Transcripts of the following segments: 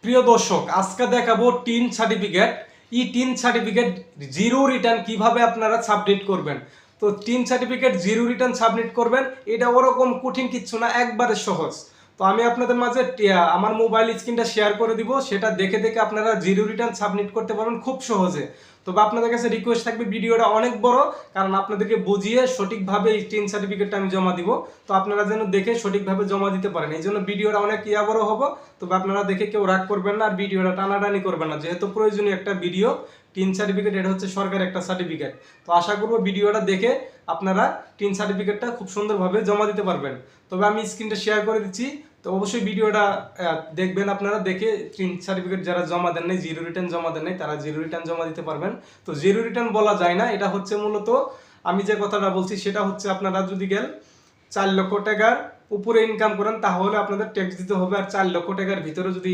প্রিয় দর্শক, আজকে দেখাবো টিন সার্টিফিকেট। এই টিন সার্টিফিকেট জিরো রিটার্ন কিভাবে আপনারা সাবমিট করবেন। তো tin certificate zero return submit করবেন, এটা ওরকম কঠিন কিচ্ছু না, একবারে সহজ। তো আমি আপনাদের মাঝে আমার মোবাইল স্ক্রিনটা শেয়ার করে দিব, সেটা দেখে দেখে আপনারা জিরো রিটার্ন সাবমিট করতে পারবেন খুব সহজে। তবে আপনাদের কাছে রিকোয়েস্ট থাকবে, ভিডিওটা অনেক বড়, কারণ আপনাদেরকে বুঝিয়ে সঠিকভাবে এই টিন সার্টিফিকেটটা আমি জমা দিব। তো আপনারা যেন দেখে সঠিকভাবে জমা দিতে পারেন, এই জন্য ভিডিওটা অনেক বড় হবো। তবে আপনারা দেখে কেউ রাগ করবেন না, আর ভিডিওটা টানাটানি করবেন না, যেহেতু প্রয়োজনীয় একটা ভিডিও। টিন সার্টিফিকেট এটা হচ্ছে সরকারের একটা সার্টিফিকেট। তো আশা করবো ভিডিওটা দেখে আপনারা টিন সার্টিফিকেটটা খুব সুন্দরভাবে জমা দিতে পারবেন। তবে আমি স্ক্রিনটা শেয়ার করে দিচ্ছি, তো অবশ্যই ভিডিওটা দেখবেন। আপনারা দেখে টিন সার্টিফিকেট যারা জমা দেন নাই, জিরো রিটার্ন জমা দেন নাই, তারা জিরো রিটার্ন জমা দিতে পারবেন। তো জিরো রিটার্ন বলা যায় না, এটা হচ্ছে মূলত আমি যে কথাটা বলছি সেটা হচ্ছে আপনারা যদি 4 লক্ষ টাকার উপরে ইনকাম করেন তাহলে আপনাদের ট্যাক্স দিতে হবে, আর 4 লক্ষ টাকার ভিতরে যদি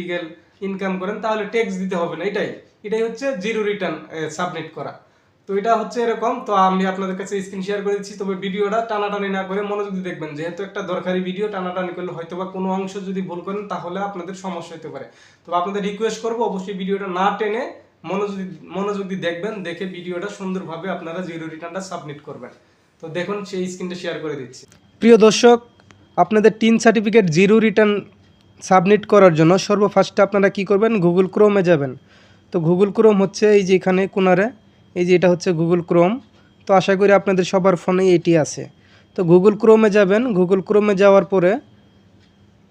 ইনকাম করেন তাহলে ট্যাক্স দিতে হবে না। এটাই হচ্ছে জিরো রিটার্ন সাবমিট করা। তো এটা হচ্ছে এরকম। তো আমি আপনাদের কাছে স্ক্রিন শেয়ার করে দিচ্ছি, তবে ভিডিওটা টানাটানি না করে মনোযোগ দিয়ে দেখবেন, যেহেতু একটা দরকারি ভিডিও। টানাটানি করলে হয়তো বা কোনো অংশ যদি ভুল করেন তাহলে আপনাদের সমস্যা হতে পারে। তো আপনাদের রিকোয়েস্ট করবো, অবশ্যই ভিডিওটা না টেনে মনোযোগ দিয়ে দেখবেন, দেখে ভিডিওটা সুন্দরভাবে আপনারা জিরো রিটার্নটা সাবমিট করবেন। তো দেখুন, সেই স্ক্রিনটা শেয়ার করে দিচ্ছি। প্রিয় দর্শক, আপনাদের tin certificate zero return submit করার জন্য সর্বফার্স্টে আপনারা কি করবেন, গুগল ক্রোমে যাবেন। তো গুগল ক্রোম হচ্ছে এই যে এখানে কোনারে, এই যে এটা হচ্ছে গুগল ক্রোম। তো আশা করি আপনাদের সবার ফোনেই এটি আছে। তো গুগল ক্রোমে যাবেন, গুগল ক্রোমে যাওয়ার পরে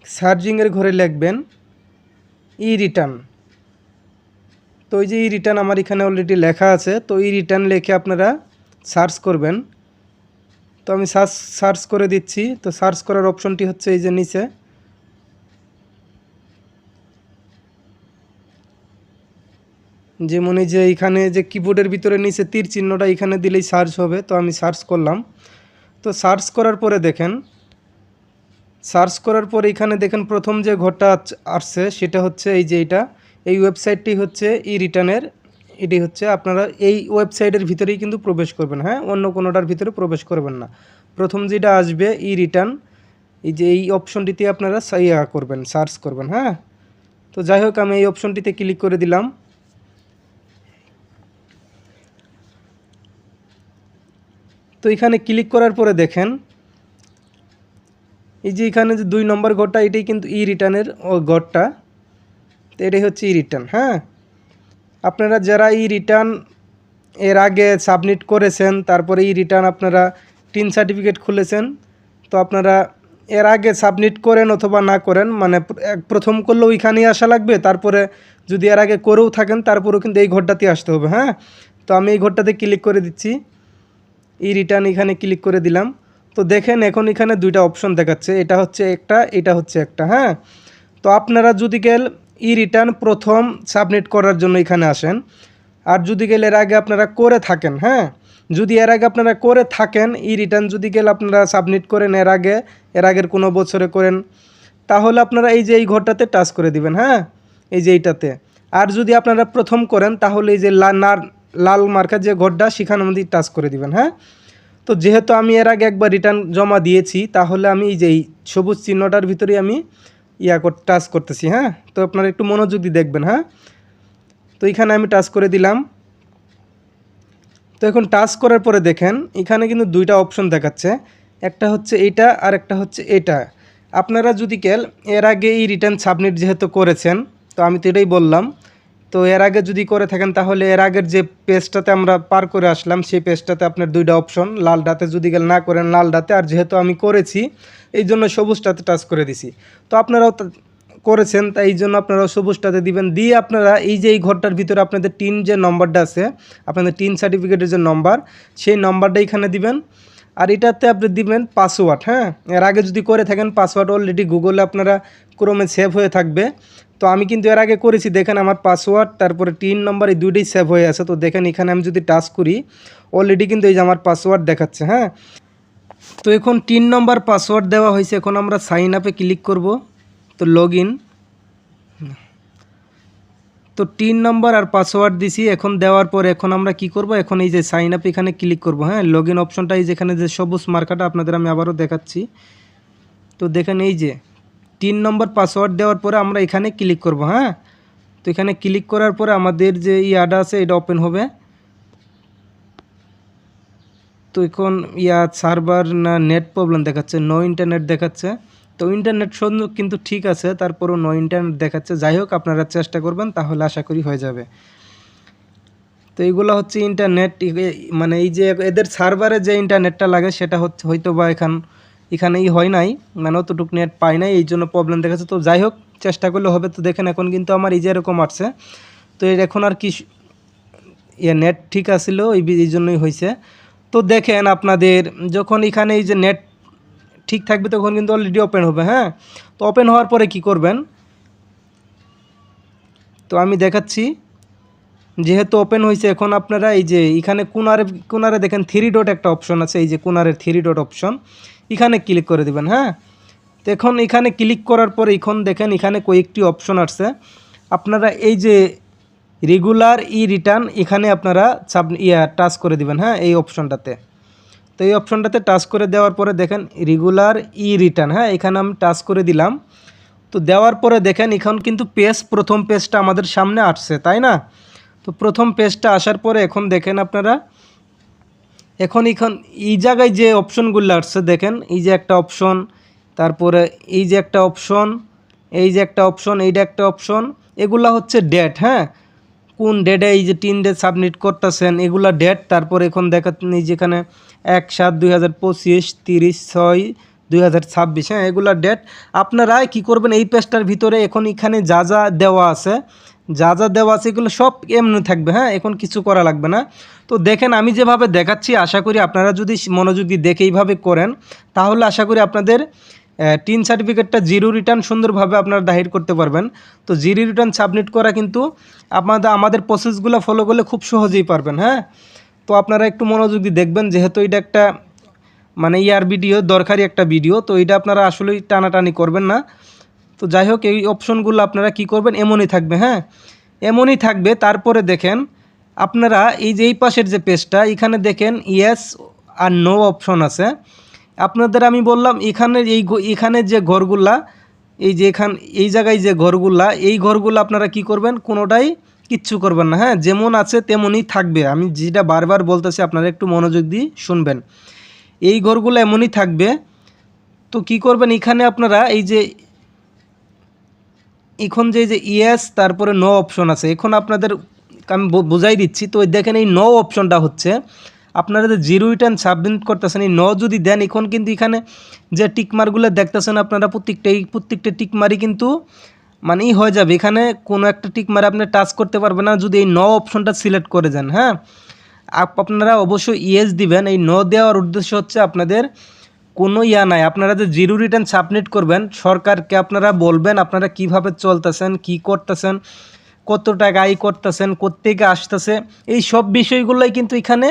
সার্চিংয়ের ঘরে লিখবেন ই রিটার্ন। তো এই যে ই রিটার্ন আমার এখানে অলরেডি লেখা আছে। তো ই রিটার্ন লিখে আপনারা সার্চ করবেন। তো আমি সার্চ করে দিচ্ছি। তো সার্চ করার অপশনটি হচ্ছে এই যে নিচে, যেমন এই যে এখানে যে কিবোর্ডের ভিতরে নিচে তীর চিহ্নটা, এখানে দিলেই সার্চ হবে। তো আমি সার্চ করলাম। তো সার্চ করার পরে দেখেন, সার্চ করার পরে এখানে দেখেন প্রথম যে ঘরটা আসছে সেটা হচ্ছে এই যে এটা। এই ওয়েবসাইটটি হচ্ছে ই রিটার্নের। এটি হচ্ছে আপনারা এই ওয়েবসাইটের ভিতরেই কিন্তু প্রবেশ করবেন, হ্যাঁ, অন্য কোনোটার ভিতরে প্রবেশ করবেন না। প্রথম যেটা আসবে ই রিটার্ন, এই যে এই অপশনটিতে আপনারা করবেন, সার্চ করবেন, হ্যাঁ। তো যাই হোক, আমি এই অপশনটিতে ক্লিক করে দিলাম। তো এখানে ক্লিক করার পরে দেখেন এই যে এখানে যে 2 নম্বর ঘরটা, এটাই কিন্তু ই রিটার্নের ঘরটা। তো এটাই হচ্ছে ই রিটার্ন, হ্যাঁ। আপনারা যারা ই রিটার্ন এর আগে সাবমিট করেছেন, তারপরে ই রিটার্ন আপনারা টিন সার্টিফিকেট খুলেছেন, তো আপনারা এর আগে সাবমিট করেন অথবা না করেন, মানে প্রথম করলেও ওইখানেই আসা লাগবে, তারপরে যদি এর আগে করেও থাকেন তারপরেও কিন্তু এই ঘরটাতে আসতে হবে, হ্যাঁ। তো আমি এই ঘরটাতে ক্লিক করে দিচ্ছি, ই রিটার্ন এখানে ক্লিক করে দিলাম। তো দেখেন এখন এখানে 2টা অপশন দেখাচ্ছে, এটা হচ্ছে একটা, এটা হচ্ছে একটা, হ্যাঁ। তো আপনারা যদি ই রিটার্ন প্রথম সাবমিট করার জন্য এখানে আসেন, আর যদি এর আগে আপনারা করে থাকেন, হ্যাঁ, যদি এর আগে আপনারা করে থাকেন ই রিটার্ন যদি আপনারা সাবমিট করেন এর আগের কোনো বছরে করেন, তাহলে আপনারা এই যে এই ঘরটাতে টাচ করে দিবেন, হ্যাঁ, এই যে এইটাতে। আর যদি আপনারা প্রথম করেন তাহলে এই যে লাল মার্কার যে ঘরটা সেখানের মধ্যে টাচ করে দিবেন, হ্যাঁ। তো যেহেতু আমি এর আগে একবার রিটার্ন জমা দিয়েছি, তাহলে আমি এই যে এই সবুজ চিহ্নটার ভিতরেই আমি টাচ করতেছি, হ্যাঁ। তো আপনারা একটু মনোযোগ দিয়ে দেখবেন, হ্যাঁ। তো এখানে আমি টাচ করে দিলাম। তো এখন টাচ করার পরে দেখেন এখানে কিন্তু 2টা অপশন দেখাচ্ছে, একটা হচ্ছে এইটা আর একটা হচ্ছে এটা। আপনারা যদি এর আগে এই রিটার্ন সাবমিট যেহেতু করেছেন, তো আমি তো এটাই বললাম, তো এর আগে যদি করে থাকেন তাহলে এর আগের যে পেজটাতে আমরা পার করে আসলাম সেই পেজটাতে আপনার 2টা অপশন, লালটাতে যদি না করেন লালটাতে, আর যেহেতু আমি করেছি এই জন্য সবুজটাতে টাচ করে দিছি। তো আপনারাও করেছেন, তাই এই জন্য আপনারা সবুজটাতে দিবেন। দিয়ে আপনারা এই যে এই ঘরটার ভিতরে আপনাদের টিন যে নম্বরটা আছে, আপনাদের টিন সার্টিফিকেটের যে নম্বর, সেই নম্বরটা এখানে দিবেন। আর এটাতে আপনি দিবেন পাসওয়ার্ড, হ্যাঁ। এর আগে যদি করে থাকেন পাসওয়ার্ড অলরেডি গুগলে আপনারা ক্রোমে সেভ হয়ে থাকবে। তো আমি কিন্তু এর আগে করেছি, দেখেন আমার পাসওয়ার্ড তারপরে টিন নম্বর এই 2টাই সেভ হয়ে আছে। তো দেখেন এখানে আমি যদি টাচ করি অলরেডি কিন্তু এই যে আমার পাসওয়ার্ড দেখাচ্ছে, হ্যাঁ। তো এখন টিন নম্বর পাসওয়ার্ড দেওয়া হয়েছে, এখন আমরা সাইন আপে ক্লিক করব। তো লগ ইন, তো টিন নম্বর আর পাসওয়ার্ড দিছি, এখন দেওয়ার পর এখন আমরা কি করব, এখন এই যে সাইন আপ এখানে ক্লিক করব, হ্যাঁ। লগ ইন অপশনটা এই যেখানে যে সবুজ মার্কাটা আপনাদের আমি আবারও দেখাচ্ছি। তো দেখেন এই যে 3 নম্বর পাসওয়ার্ড দেওয়ার পরে আমরা এখানে ক্লিক করব, হ্যাঁ। তো এখানে ক্লিক করার পরে আমাদের যে ইয়াটা আছে এটা ওপেন হবে। তো এখন সার্ভার না নেট প্রবলেম দেখাচ্ছে, নো ইন্টারনেট দেখাচ্ছে। তো ইন্টারনেট সংযোগ কিন্তু ঠিক আছে, তারপরেও নো ইন্টারনেট দেখাচ্ছে। যাই হোক, আপনারা চেষ্টা করবেন, তাহলে আশা করি হয়ে যাবে। তো এইগুলো হচ্ছে ইন্টারনেট, মানে এই যে এদের সার্ভারে যে ইন্টারনেটটা লাগে সেটা হচ্ছে হয়তো বা এখানেই হয় নাই, মানে অতটুকু নেট পাই নাই, এই জন্য প্রবলেম দেখাচ্ছে। তো যাই হোক, চেষ্টা করলে হবে। তো দেখেন এখন কিন্তু আমার এই যে এরকম আসছে। তো এর এখন আর কি নেট ঠিক আছিল, এই জন্যই হয়েছে। তো দেখেন আপনাদের যখন এখানে এই যে নেট ঠিক থাকবে তখন কিন্তু অলরেডি ওপেন হবে। হ্যাঁ, তো ওপেন হওয়ার পরে কি করবেন, তো আমি দেখাচ্ছি। যেহেতু ওপেন হয়েছে, এখন আপনারা এই যে এখানে কোনারে দেখেন 3 ডট একটা অপশন আছে, এই যে কোনারের 3 ডট অপশন, এখানে ক্লিক করে দিবেন। হ্যাঁ, তো এখন এখানে ক্লিক করার পরে এখন দেখেন এখানে কয়েকটি অপশন আসছে। আপনারা এই যে রেগুলার রিটার্ন এখানে আপনারা টাচ করে দিবেন। হ্যাঁ, এই অপশনটাতে। তো এই অপশনটাতে টাচ করে দেওয়ার পরে দেখেন রেগুলার রিটার্ন, হ্যাঁ এখানে আমি টাচ করে দিলাম। তো দেওয়ার পরে দেখেন এখন কিন্তু প্রথম পেজটা আমাদের সামনে আসছে, তাই না? তো প্রথম পেজটা আসার পরে এখন দেখেন আপনারা এখন এই জায়গায় যে অপশনগুলো আসছে দেখেন, এই যে একটা অপশন, তারপরে এই যে একটা অপশন, এই যে একটা অপশন, এইটা একটা অপশন, এগুলা হচ্ছে ডেট। হ্যাঁ, কোন ডেটে এই যে 3 ডেট সাবমিট করতেছেন এগুলা ডেট। তারপর এখন দেখাচ্ছেন এই যেখানে 1/7/2025, 30/6/2026, হ্যাঁ এগুলা ডেট। আপনারা কি করবেন, এই পেজটার ভিতরে এখন এখানে যা যা দেওয়া আছে এগুলো সব এমনি থাকবে। হ্যাঁ, এখন কিছু করা লাগবে না। তো দেখেন আমি যেভাবে দেখাচ্ছি, আশা করি আপনারা যদি মনোযোগী দেখে এইভাবে করেন তাহলে আশা করি আপনাদের টিন সার্টিফিকেটটা জিরো রিটার্ন সুন্দরভাবে আপনারা দাখিল করতে পারবেন। তো জিরো রিটার্ন সাবমিট করা কিন্তু আমাদের প্রসেসগুলো ফলো করলে খুব সহজেই পারবেন। হ্যাঁ, তো আপনারা একটু মনোযোগী দেখবেন, যেহেতু এটা একটা মানে ভিডিও, দরকারি একটা ভিডিও, তো এটা আপনারা আসলেই টানাটানি করবেন না। তো যাই হোক, এই অপশনগুলো আপনারা কি করবেন, এমনই থাকবে। হ্যাঁ, এমনই থাকবে। তারপরে দেখেন আপনারা এই যে এই পাশের যে পেজটা, এখানে দেখেন ইয়েস আর নো অপশন আছে। আপনাদের আমি বললাম এখানে যে ঘরগুলা, এই যে এই জায়গায় যে ঘরগুলা আপনারা কি করবেন, কোনোটাই কিচ্ছু করবেন না। হ্যাঁ, যেমন আছে তেমনই থাকবে। আমি যেটা বারবার বলতেছি, আপনারা একটু মনোযোগ দিয়ে শুনবেন। এই ঘরগুলো এমনই থাকবে। তো কি করবেন, এখানে আপনারা এই যে এখন যে ইয়েস তারপরে নো অপশন আছে, এখন আপনাদের আমি বুঝাই দিচ্ছি। তো দেখেন এই নো অপশনটা হচ্ছে আপনারা যে জিরো রিটার্ন সাবমিট করতেছেন, এই নো যদি দেন এখন কিন্তু এখানে যে টিকমারগুলো দেখতেছেন আপনারা প্রত্যেকটা টিকমারই কিন্তু মানেই হয়ে যাবে। এখানে কোনো একটা টিকমারে আপনি টাচ করতে পারবেন না যদি এই নো অপশনটা সিলেক্ট করে যান। হ্যাঁ, আপনারা অবশ্যই ইয়েস দিবেন। এই নো দেওয়ার উদ্দেশ্য হচ্ছে আপনাদের কোনো নাই, আপনারা যে জিরো রিটার্ন সাবমিট করবেন সরকারকে আপনারা বলবেন আপনারা কিভাবে চলতেছেন, কি করতেছেন, কত টাকা আয় করতেছেন, কোত্থেকে আসতেছে, এই সব বিষয়গুলোই কিন্তু এখানে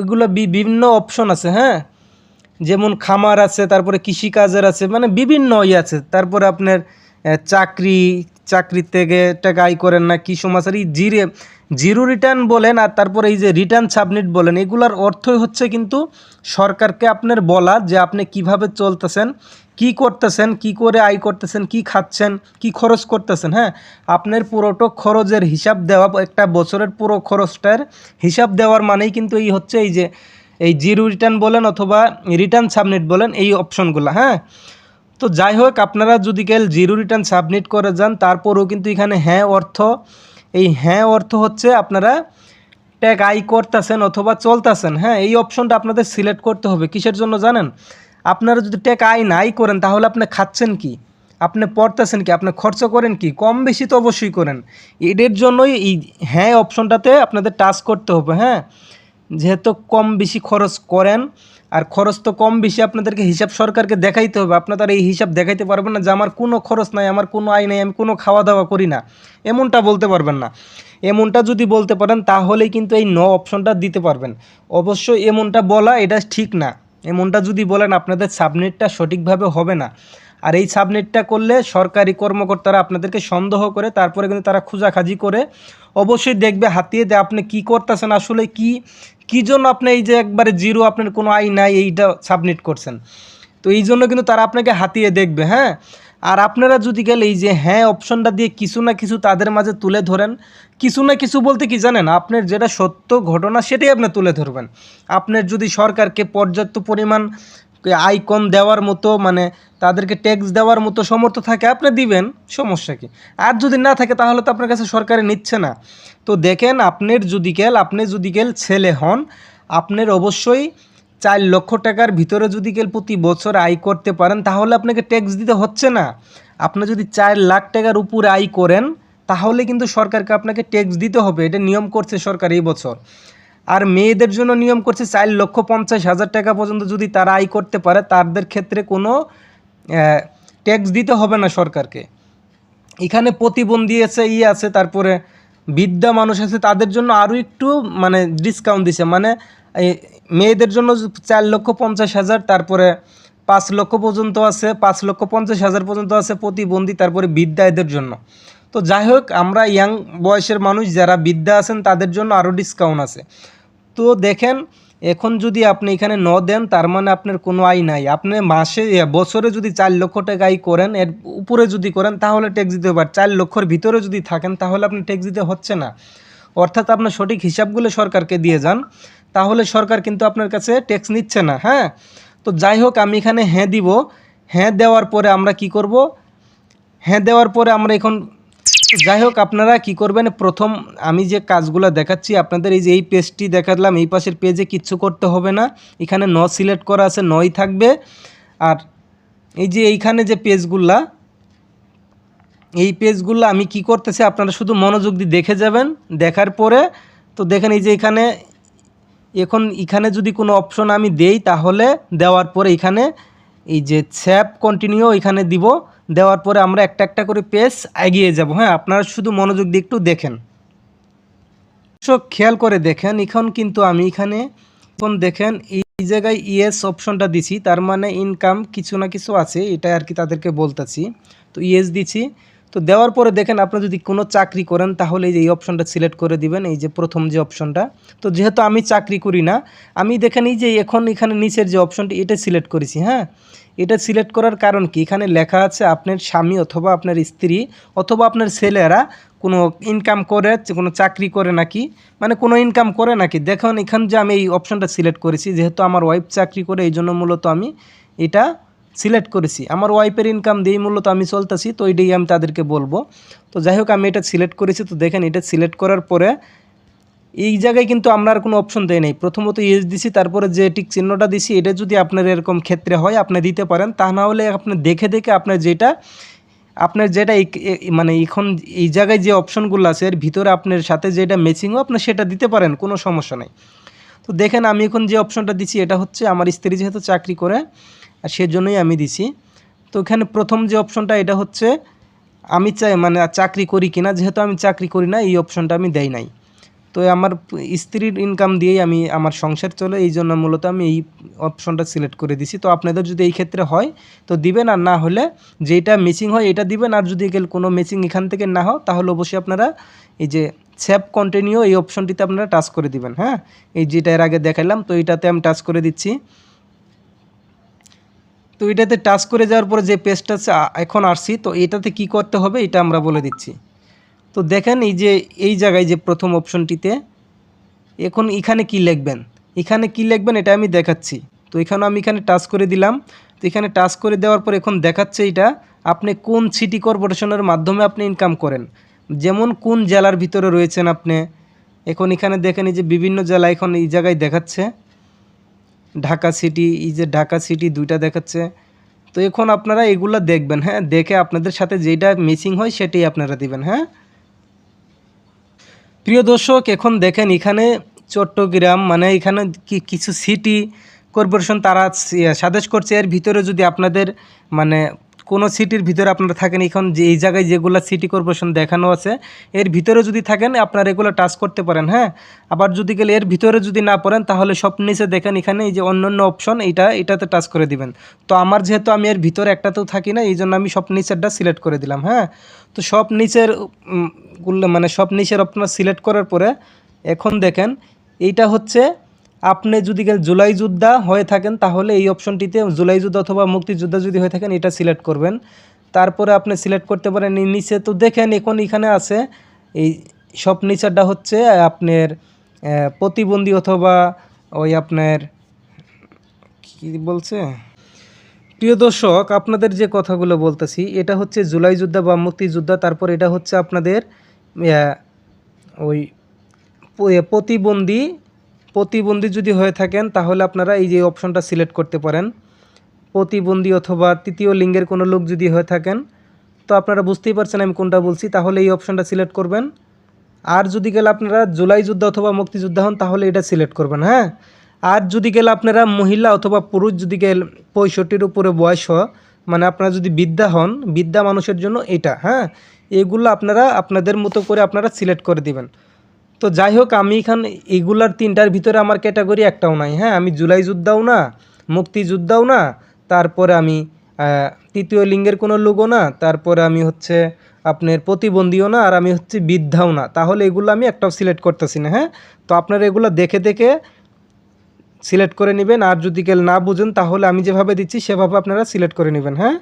ওইগুলো বিভিন্ন অপশন আছে। হ্যাঁ, যেমন খামার আছে, তারপরে কৃষিকাজের আছে, মানে বিভিন্ন আছে। তারপরে আপনার চাকরি থেকে টাকা আয় করেন না, কি সমস্যা, এই জিরো রিটার্ন বলেন আর তারপরে এই যে রিটার্ন সাবমিট বলেন, এগুলার অর্থই হচ্ছে কিন্তু সরকারকে আপনার বলা যে আপনি কিভাবে চলতেছেন, কি করতেছেন, কি করে আয় করতেছেন, কি খাচ্ছেন, কি খরচ করতেছেন। হ্যাঁ, আপনার পুরোটা খরচের হিসাব দেওয়া, একটা বছরের পুরো খরচটার হিসাব দেওয়ার মানেই কিন্তু এই হচ্ছে এই যে এই জিরো রিটার্ন বলেন অথবা রিটার্ন সাবমিট বলেন, এই অপশনগুলো। হ্যাঁ, তো যাই হোক, আপনারা যদি জিরো রিটার্ন সাবমিট করে যান তারপরেও কিন্তু এখানে হ্যাঁ অর্থ হচ্ছে আপনারা ট্যাগ আই করতেছেন অথবা চলতেছেন। হ্যাঁ, এই অপশনটা আপনাদের সিলেক্ট করতে হবে। কিসের জন্য জানেন? আপনারা যদি ট্যাগ আই নাই করেন তাহলে আপনি খাচ্ছেন কি, আপনি পড়তেছেন কি, আপনি খরচ করেন কি, কম বেশি তো অবশ্যই করেন। এদের জন্যই এই হ্যাঁ অপশনটাতে আপনাদের টাচ করতে হবে। হ্যাঁ, যেহেতু কম বেশি খরচ করেন, আর খরচ তো কম বেশি আপনাদেরকে হিসাব সরকারকে দেখাইতে হবে। আপনারা এই হিসাব দেখাইতে পারবেন না যে আমার কোনো খরচ নাই, আমার কোনো আয় নাই, আমি কোনো খাওয়া দাওয়া করি না, এমনটা বলতে পারবেন না। এমনটা যদি বলতে পারেন তাহলেই কিন্তু এই নো অপশনটা দিতে পারবেন। অবশ্যই এমনটা বলা এটা ঠিক না। এমনটা যদি বলেন আপনাদের সাবমিটটা সঠিকভাবে হবে না। আর এই সাবমিটটা করলে সরকারি কর্মকর্তারা আপনাদেরকে সন্দেহ করে, তারপরে কিন্তু তারা খোঁজাখাজি করে অবশ্যই দেখবে, হাতিয়ে দেয় আপনি কি করতেছেন, আসলে কী জন্য আপনি এই যে একবারে জিরো, আপনার কোনো আয় নাই, এইটা সাবমিট করছেন। তো এই জন্য কিন্তু তারা আপনাকে হাতিয়ে দেখবে। হ্যাঁ, আর আপনারা যদি গেলে এই যে হ্যাঁ অপশনটা দিয়ে কিছু না কিছু তাদের মাঝে তুলে ধরেন, কিছু না কিছু বলতে কি জানেন, আপনার যেটা সত্য ঘটনা সেটাই আপনি তুলে ধরবেন। আপনার যদি সরকারকে পর্যাপ্ত পরিমাণ আইকন দেওয়ার মতো মানে তাদেরকে ট্যাক্স দেওয়ার মতো সমর্থ থাকে আপনি দিবেন, সমস্যা কি। আর যদি না থাকে তাহলে তো আপনার কাছে সরকারে নিচ্ছে না। তো দেখেন আপনি যদি কেল ছেলে হন, আপনার অবশ্যই 4 লক্ষ টাকার ভিতরে যদি কেউ প্রতি বছর আয় করতে পারেন তাহলে আপনাকে ট্যাক্স দিতে হচ্ছে না। আপনি যদি 4 লাখ টাকার উপরে আয় করেন তাহলে কিন্তু সরকারকে আপনাকে ট্যাক্স দিতে হবে, এটা নিয়ম করছে সরকার এই বছর। আর মেয়েদের জন্য নিয়ম করছে 4,50,000 টাকা পর্যন্ত যদি তারা আয় করতে পারে তাদের ক্ষেত্রে কোনো ট্যাক্স দিতে হবে না সরকারকে। এখানে প্রতিবন্ধী আছে আছে, তারপরে বৃদ্ধা মানুষ আছে, তাদের জন্য আরও একটু মানে ডিসকাউন্ট দিছে, মানে এই মেয়েদের জন্য 4,50,000, তারপরে 5 লক্ষ পর্যন্ত আছে, 5,50,000 পর্যন্ত আছে প্রতিবন্ধী, তারপরে বৃদ্ধা এদের জন্য। তো যাই হোক, আমরা ইয়াং বয়সের মানুষ যারা বৃদ্ধা আছেন তাদের জন্য আরও ডিসকাউন্ট আছে। তো দেখেন এখন যদি আপনি এখানে দেন তার মানে আপনার কোনো আয় নাই। আপনি বছরে যদি 4 লক্ষ টাকা আয় করেন, এর উপরে যদি করেন তাহলে ট্যাক্স দিতে পারেন। 4 লক্ষর ভিতরে যদি থাকেন তাহলে আপনি ট্যাক্স দিতে হচ্ছে না। অর্থাৎ আপনার সঠিক হিসাবগুলো সরকারকে দিয়ে যান, তাহলে সরকার কিন্তু আপনার কাছে ট্যাক্স নিচ্ছে না। হ্যাঁ, তো যাই হোক আমি এখানে হ্যাঁ দিব। হ্যাঁ দেওয়ার পরে আমরা কি করব, হ্যাঁ দেওয়ার পরে আমরা এখন যাই হোক আপনারা কি করবেন, প্রথম আমি যে কাজগুলো দেখাচ্ছি আপনাদের, এই যে এই পেজটি দেখালাম, এই পাশের পেজে কিচ্ছু করতে হবে না, এখানে সিলেক্ট করা আছে, নই থাকবে। আর এই যে এইখানে যে এই পেজগুলো আমি কি করতেছি আপনারা শুধু মনোযোগ দিয়ে দেখে যাবেন। দেখার পরে তো দেখেন এই যে এখানে যদি কোনো অপশন আমি দেই তাহলে দেওয়ার পরে এখানে এই যে সেভ কন্টিনিউ এখানে দিব। দেওয়ার পরে আমরা একটা একটা করে পেজ এগিয়ে যাব। হ্যাঁ, আপনারা শুধু মনোযোগ দিয়ে একটু দেখেন, খেয়াল করে দেখেন। এখন কিন্তু আমি এখানে দেখেন এই জায়গায় ইয়েস অপশনটা দিছি, তার মানে ইনকাম কিছু না কিছু আছে, এটা আর কি তাদেরকে বলতেছি। তো ইয়েস দিছি। তো দেওয়ার পরে দেখেন আপনি যদি কোনো চাকরি করেন তাহলে এই অপশনটা সিলেক্ট করে দিবেন, এই যে প্রথম যে অপশনটা। তো যেহেতু আমি চাকরি করি না, আমি দেখেন এই যে এখন এখানে নিচের যে অপশনটি এটা সিলেক্ট করেছি। হ্যাঁ, এটা সিলেক্ট করার কারণ কি, এখানে লেখা আছে আপনার স্বামী অথবা আপনার স্ত্রী অথবা আপনার ছেলেরা কোনো ইনকাম করে, কোনো চাকরি করে নাকি, মানে কোনো ইনকাম করে নাকি। দেখুন এখানে যে আমি এই অপশনটা সিলেক্ট করেছি, যেহেতু আমার ওয়াইফ চাকরি করে এই জন্য মূলত আমি এটা সিলেক্ট করেছি। আমার ওয়াইফের ইনকাম দিয়েই মূলত আমি চলতেছি, তো এটাই আমি তাদেরকে বলবো। তো যাই হোক আমি এটা সিলেক্ট করেছি। তো দেখেন এটা সিলেক্ট করার পরে এই জায়গায় কিন্তু আমরা আর কোনো অপশন দেয় নাই। প্রথমত ইয়েস দিছি, তারপরে যে টিক চিহ্নটা দিছি, এটা যদি আপনার এরকম ক্ষেত্রে হয় আপনি দিতে পারেন, তা না হলে আপনি দেখে আপনার যেটা মানে এখন এই জায়গায় যে অপশনগুলো আছে এর ভিতরে আপনার সাথে যেটা ম্যাচিংও আপনি সেটা দিতে পারেন, কোনো সমস্যা নেই। তো দেখেন আমি এখন যে অপশনটা দিছি এটা হচ্ছে আমার স্ত্রী যেহেতু চাকরি করে আর সেজন্যই আমি দিছি। তো এখানে প্রথম যে অপশনটা এটা হচ্ছে আমি চাই মানে চাকরি করি কিনা, যেহেতু আমি চাকরি করি না এই অপশনটা আমি দেই নাই। তো আমার স্ত্রীর ইনকাম দিয়েই আমি আমার সংসার চলে, এই জন্য মূলত আমি এই অপশনটা সিলেক্ট করে দিছি। তো আপনাদের যদি এই ক্ষেত্রে হয় তো দিবেন, আর না হলে যেটা ম্যাচিং হয় এটা দিবেন। আর যদি কোনো ম্যাচিং এখান থেকে না হয় তাহলে অবশ্যই আপনারা এই যে সেভ কন্টিনিউ এই অপশনটিতে আপনারা টাচ করে দিবেন। হ্যাঁ, এই যেটা এর আগে দেখালাম, তো এটাতে আমি টাচ করে দিচ্ছি। তো এটাতে টাচ করে যাওয়ার পরে যে পেজটা এখন আসছি, তো এটাতে কি করতে হবে এটা আমরা বলে দিচ্ছি। তো দেখেন এই জায়গায় যে প্রথম অপশনটিতে এখন এখানে কি লিখবেন এটা আমি দেখাচ্ছি। তো আমি এখানে টাচ করে দিলাম। তো এখানে টাচ করে দেওয়ার পর এখন দেখাচ্ছে এটা আপনি কোন সিটি কর্পোরেশনের মাধ্যমে আপনি ইনকাম করেন, যেমন কোন জেলার ভিতরে রয়েছেন আপনি। এখন এখানে দেখেন এই যে বিভিন্ন জেলা এখন এই জায়গায় দেখাচ্ছে, ঢাকা সিটি, এই যে ঢাকা সিটি দুইটা দেখাচ্ছে। তো এখন আপনারা এগুলা দেখবেন। হ্যাঁ, দেখে আপনাদের সাথে যেটা ম্যাচিং হয় সেটাই আপনারা দিবেন। হ্যাঁ প্রিয় দর্শক, এখন দেখেন এখানে চট্টগ্রাম মানে এখানে কিছু সিটি কর্পোরেশন তারা সাজেস্ট করছে, এর ভিতরে যদি আপনাদের মানে কোনো সিটির ভিতরে আপনারা থাকেন, এখন যে এই জায়গায় যেগুলো সিটি কর্পোরেশন দেখানো আছে এর ভিতরে যদি থাকেন আপনারা এগুলো টাচ করতে পারেন। হ্যাঁ, আবার যদি গেলে এর ভিতরে যদি না পড়েন তাহলে সব নিচে দেখেন এখানে এই যে অন্যান্য অপশন এটাতে টাচ করে দিবেন। তো আমার যেহেতু আমি এর ভিতরে একটাতেও থাকি না, এই জন্য আমি সব নিচেরটা সিলেক্ট করে দিলাম। হ্যাঁ, তো সব নিচের মানে সব নিচের আপনার সিলেক্ট করার পরে এখন দেখেন এইটা হচ্ছে আপনি যদি জুলাই যোদ্ধা হয়ে থাকেন তাহলে এই অপশনটিতে জুলাই যোদ্ধা অথবা মুক্তিযোদ্ধা যদি হয়ে থাকেন এটা সিলেক্ট করবেন। তারপরে আপনি সিলেক্ট করতে পারেন এই নিচে। তো দেখেন এখন এখানে আছে এই সব নিচেরটা হচ্ছে আপনার প্রতিবন্ধী অথবা ওই আপনার কি বলছে। প্রিয় দর্শক, আপনাদের যে কথাগুলো বলতেছি এটা হচ্ছে জুলাই যোদ্ধা বা মুক্তিযোদ্ধা, তারপর এটা হচ্ছে আপনাদের ওই প্রতিবন্ধী যদি হয়ে থাকেন তাহলে আপনারা এই যে অপশনটা সিলেক্ট করতে পারেন। প্রতিবন্ধী অথবা তৃতীয় লিঙ্গের কোনো লোক যদি হয়ে থাকেন, তো আপনারা বুঝতেই পারছেন আমি কোনটা বলছি, তাহলে এই অপশনটা সিলেক্ট করবেন। আর যদি গেলে আপনারা জুলাই যোদ্ধা অথবা মুক্তিযোদ্ধা হন তাহলে এটা সিলেক্ট করবেন। হ্যাঁ, আর যদি গেলে আপনারা মহিলা অথবা পুরুষ যদি গেলে 65-র উপরে বয়স মানে আপনারা যদি বৃদ্ধা হন, বৃদ্ধা মানুষের জন্য এটা। হ্যাঁ, এগুলো আপনারা আপনাদের মতো করে আপনারা সিলেক্ট করে দিবেন। তো যাই হোক, আমি এখানে এগুলার 3টার ভিতরে আমার ক্যাটাগরি একটাও নাই। হ্যাঁ, আমি জুলাই যোদ্ধাও না, মুক্তিযোদ্ধাও না, তারপরে আমি তৃতীয় লিঙ্গের কোনো লোকও না, তারপরে আমি হচ্ছে আপনার প্রতিবন্ধীও না, আর আমি হচ্ছে বৃদ্ধাও না। তাহলে এগুলো আমি একটাও সিলেক্ট করতেছি না। হ্যাঁ, তো আপনারা এগুলো দেখে দেখে সিলেক্ট করে নেবেন। আর যদি কেউ না বুঝেন তাহলে আমি যেভাবে দিচ্ছি সেভাবে আপনারা সিলেক্ট করে নেবেন। হ্যাঁ,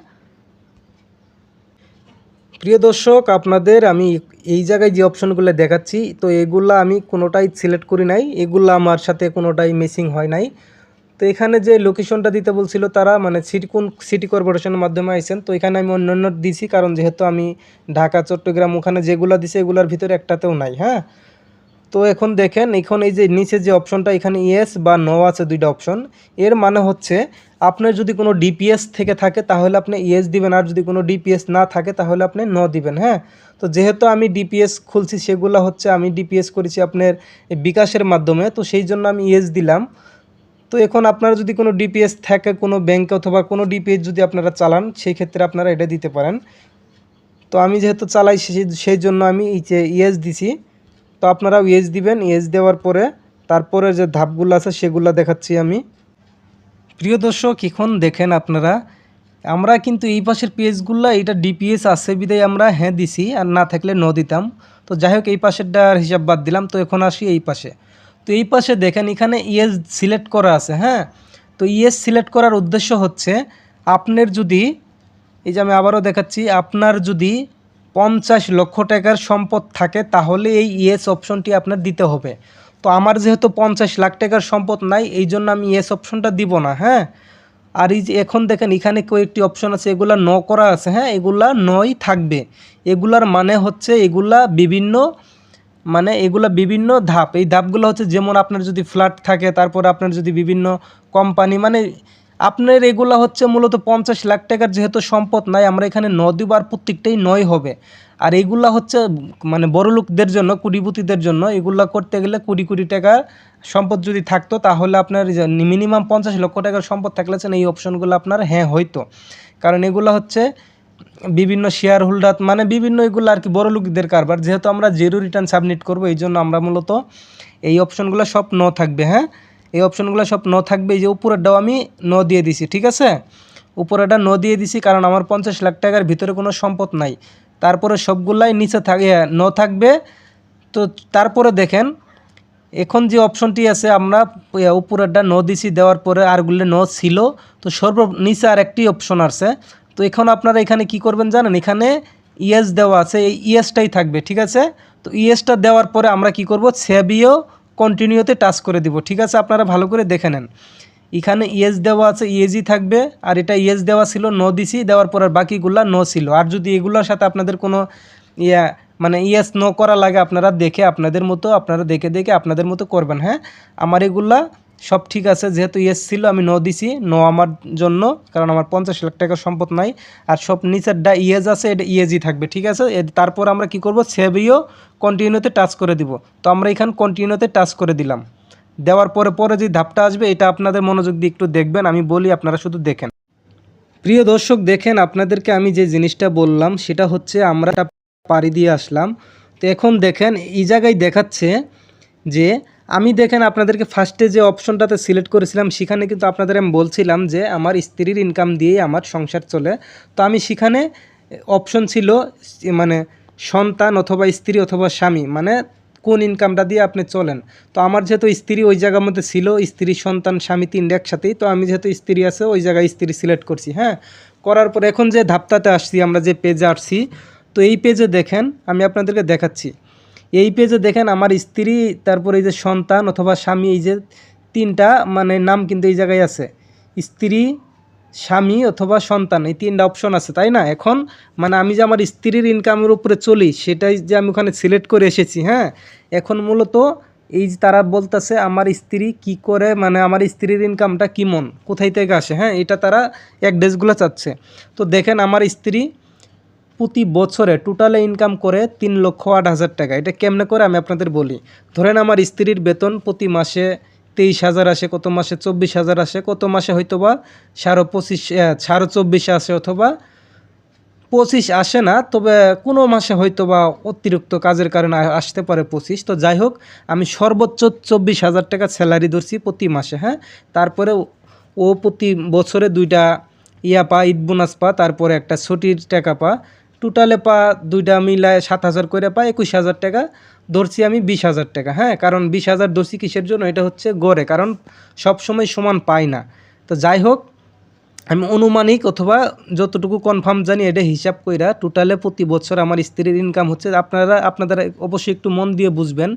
প্রিয় দর্শক, আপনাদের আমি এই জায়গায় যে অপশনগুলো দেখাচ্ছি, তো এগুলো আমি কোনোটাই সিলেক্ট করি নাই, এগুলো আমার সাথে কোনোটাই মিসিং হয় নাই। তো এখানে যে লোকেশনটা দিতে বলছিল তারা মানে কোন সিটি কর্পোরেশনের মাধ্যমে আইছেন, তো এখানে আমি অন্য দিছি, কারণ যেহেতু আমি ঢাকা চট্টগ্রাম ওখানে যেগুলো দিছি এগুলোর ভিতরে একটাতেও নাই। হ্যাঁ, তো এখন দেখেন এখন এই যে নিচে যে অপশনটা এখানে ইয়েস বা নো আছে 2টা অপশন। এর মানে হচ্ছে আপনার যদি কোনো ডিপিএস থেকে থাকে তাহলে আপনি ইয়েস দিবেন, আর যদি কোনো ডিপিএস না থাকে তাহলে আপনি নো দিবেন। হ্যাঁ, তো যেহেতু আমি ডিপিএস খুলছি সেগুলো হচ্ছে আমি ডিপিএস করেছি আপনার বিকাশের মাধ্যমে, তো সেই জন্য আমি ইয়েস দিলাম। তো এখন আপনারা যদি কোনো ডিপিএস থাকে কোনো ব্যাংকে অথবা কোনো ডিপিএস যদি আপনারা চালান সেই ক্ষেত্রে আপনারা এটা দিতে পারেন। তো আমি যেহেতু চালাই সেই জন্য আমি ইয়েস দিছি। তো আপনারাও ইয়েস দিবেন। ইয়েস দেওয়ার পরে তারপরে যে ধাপগুলো আছে সেগুলো দেখাচ্ছি আমি। প্রিয় দর্শক, এখন দেখেন আপনারা আমরা কিন্তু এই পাশের পেজগুলো এটা ডিপিএস আছে বিদায় আমরা হ্যাঁ দিছি, আর না থাকলে ন দিতাম। তো যাই হোক, এই পাশেরটার হিসাব বাদ দিলাম। তো এখন আসি এই পাশে। তো এই পাশে দেখেন এখানে ইয়েস সিলেক্ট করা আছে। হ্যাঁ, তো ইয়েস সিলেক্ট করার উদ্দেশ্য হচ্ছে আপনার যদি এই যে আমি আবারও দেখাচ্ছি, আপনার যদি 50 লক্ষ টাকার সম্পদ থাকে তাহলে এই ইয়েস অপশনটি আপনার দিতে হবে। তো আমার যেহেতু 50 লাখ টাকার সম্পদ নাই, এই জন্য আমি ইয়েস অপশনটা দিব না। হ্যাঁ, আর এই যে এখন দেখেন এখানে কয়েকটি অপশন আছে, এগুলা ন করা আছে। হ্যাঁ, এগুলা নই থাকবে। এগুলার মানে হচ্ছে এগুলা বিভিন্ন ধাপ। এই ধাপগুলো হচ্ছে যেমন আপনার যদি ফ্ল্যাট থাকে, তারপর আপনার যদি বিভিন্ন কোম্পানি মানে আপনার এগুলা হচ্ছে মূলত 50 লাখ টাকার যেহেতু সম্পদ নাই, আমরা এখানে ন দিব, আর প্রত্যেকটাই নয় হবে। আর এগুলা হচ্ছে মানে বড়লোকদের জন্য, কোটিপতিদের জন্য। এগুলা করতে গেলে কোটি কোটি টাকা সম্পদ যদি থাকতো তাহলে আপনার মিনিমাম 50 লক্ষ টাকার সম্পদ থাকলে এই অপশনগুলো আপনার হ্যাঁ হয়তো। কারণ এগুলো হচ্ছে বিভিন্ন শেয়ার হোল্ডার মানে বিভিন্ন এগুলো আর কি বড়লোকদের কারবার। যেহেতু আমরা জিরো রিটার্ন সাবমিট করব এই জন্য আমরা মূলত এই অপশনগুলো সব ন থাকবে। হ্যাঁ, এই অপশনগুলো সব ন থাকবে। এই যে উপরেরটাও আমি ন দিয়ে দিছি, ঠিক আছে, উপরেরটা ন দিয়ে দিছি কারণ আমার 50 লাখ টাকার ভিতরে কোনো সম্পদ নাই। তারপরে সবগুলাই নিচে ন থাকবে। তো তারপরে দেখেন এখন যে অপশনটি আছে আমরা উপরেরটা ন দিছি, দেওয়ার পরে আরগুলো ন ছিল। তো নিচে আর একটি অপশন আছে। তো এখন আপনারা এখানে কি করবেন জানেন, এখানে ইয়েস দেওয়া আছে, এই ইয়েসটাই থাকবে। ঠিক আছে, তো ইয়েসটা দেওয়ার পরে আমরা কি করব, সেভিও কন্টিনিউতে টাচ করে দিব। ঠিক আছে, আপনারা ভালো করে দেখে নেন, এখানে ইয়েস দেওয়া আছে, ইয়েসই থাকবে। আর এটা ইয়েস দেওয়া ছিল, ন দিছি, দেওয়ার পর আর বাকিগুলা ন ছিল। আর যদি এগুলোর সাথে আপনাদের কোনো মানে ইয়েস নো করা লাগে আপনারা দেখে আপনাদের মতো আপনারা দেখে দেখে আপনাদের মতো করবেন। হ্যাঁ, আমার এগুলা সব ঠিক আছে, যেহেতু ইয়েস ছিল আমি ন দিছি, ন আমার জন্য, কারণ আমার 50 লাখ টাকার সম্পদ নাই। আর সব নিচেরটা ইয়েস আছে, এটা ইয়েসই থাকবে। ঠিক আছে, তারপর আমরা কি করব, সেভিও কন্টিনিউতে টাচ করে দিব। তো আমরা এখানে কন্টিনিউতে টাচ করে দিলাম। দেওয়ার পরে যে ধাপটা আসবে এটা আপনাদের মনোযোগ দিয়ে একটু দেখবেন, আমি বলি আপনারা শুধু দেখেন। প্রিয় দর্শক, দেখেন আপনাদেরকে আমি যে জিনিসটা বললাম সেটা হচ্ছে আমরা পাড়ি দিয়ে আসলাম। তো এখন দেখেন এই জায়গায় দেখাচ্ছে যে আমি দেখেন আপনাদেরকে ফার্স্টে যে অপশনটাতে সিলেক্ট করেছিলাম সেখানে কিন্তু আপনাদের আমি বলছিলাম যে আমার স্ত্রীর ইনকাম দিয়েই আমার সংসার চলে। তো আমি সেখানে অপশন ছিল মানে সন্তান অথবা স্ত্রী অথবা স্বামী, মানে কোন ইনকামটা দিয়ে আপনি চলেন। তো আমার যেহেতু স্ত্রী ওই জায়গার মধ্যে ছিল, স্ত্রী সন্তান স্বামী 3 একসাথেই, তো আমি যেহেতু স্ত্রী আছে ওই জায়গায় স্ত্রী সিলেক্ট করছি। হ্যাঁ, করার পরে এখন যে ধাপটাতে আসছি, আমরা যে পেজে আসছি, তো এই পেজে দেখেন আমি আপনাদেরকে দেখাচ্ছি। এই পেজে দেখেন আমার স্ত্রী, তারপরে এই যে সন্তান অথবা স্বামী, এই যে তিনটা মানে নাম কিন্তু এই জায়গায় আছে, স্ত্রী, স্বামী অথবা সন্তান, এই তিনটা অপশন আছে, তাই না? এখন মানে আমি যে আমার স্ত্রীর ইনকামের উপরে চলি সেটাই যে আমি ওখানে সিলেক্ট করে এসেছি। হ্যাঁ, এখন মূলত এই যে তারা বলতেছে আমার স্ত্রী কি করে, মানে আমার স্ত্রীর ইনকামটা কেমন, কোথায় থেকে আসে, হ্যাঁ এটা তারা অ্যাড্রেসগুলো চাচ্ছে। তো দেখেন আমার স্ত্রী প্রতি বছরে টোটালে ইনকাম করে 3,08,000 টাকা। এটা কেমনে করে আমি আপনাদের বলি। ধরেন আমার স্ত্রীর বেতন প্রতি মাসে 23,000 আসে, কত মাসে 24,000 আসে, কত মাসে হয়তো বা 24,500 আসে, অথবা 25 আসে না, তবে কোনো মাসে হয়তো বা অতিরিক্ত কাজের কারণে আসতে পারে 25। তো যাই হোক, আমি সর্বোচ্চ 24,000 টাকা স্যালারি ধরছি প্রতি মাসে। হ্যাঁ, তারপরে ও প্রতি বছরে 2টা ইয়া পা, ঈদ বোনাস পা, তারপরে একটা ছুটির টাকা পা, টোটালে পা 2টা মিলায় 7,000 করে পা, 21,000 টাকা ধরছি আমি, 20,000 টাকা। হ্যাঁ, কারণ 20,000 ধরছি কিসের জন্য, এটা হচ্ছে গড়ে, কারণ সব সময় সমান পাই না। তো যাই হোক, আমি অনুমানিক অথবা যতটুকু কনফার্ম জানি এটা হিসাব কইরা টোটালে প্রতি বছর আমার স্ত্রীর ইনকাম হচ্ছে, আপনারা অবশ্যই একটু মন দিয়ে বুঝবেন।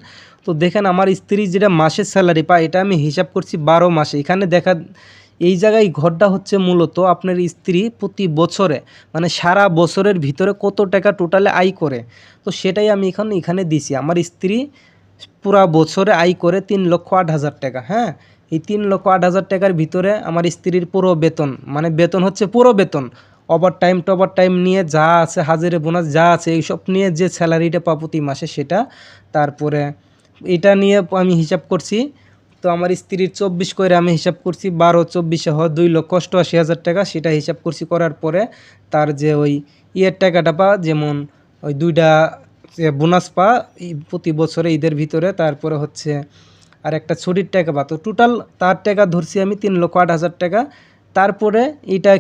তো দেখেন আমার স্ত্রী যেটা মাসের স্যালারি পায়, এটা আমি হিসাব করছি 12 মাসে। এখানে দেখা এই জায়গায় ঘরটা হচ্ছে মূলত আপনার স্ত্রী প্রতি বছরে মানে সারা বছরের ভিতরে কত টাকা টোটালে আয় করে, তো সেটাই আমি এখানে দিছি। আমার স্ত্রী পুরা বছরে আয় করে 3,08,000 টাকা। হ্যাঁ, এই 3,08,000 টাকার ভিতরে আমার স্ত্রীর পুরো বেতন, মানে বেতন হচ্ছে পুরো বেতন, ওভার টাইম নিয়ে যা আছে, হাজিরে বোনাস যা আছে, এইসব নিয়ে যে স্যালারিটা পাবো প্রতি মাসে সেটা, তারপরে এটা নিয়ে আমি হিসাব করছি। তো আমার স্ত্রীর 24 করে আমি হিসাব করছি, 12-24 হয় 2,88,000 টাকা, সেটা হিসাব করছি। করার পরে তার যে ওই ইয়ের টাকাটা পা, যেমন ওই 2টা বোনাস পা প্রতি বছরে ঈদের ভিতরে, তারপরে হচ্ছে আর একটা ছুটির টাকা পা, তো টোটাল তার টাকা ধরছি আমি 3,08,000 টাকা। তারপরে এইটা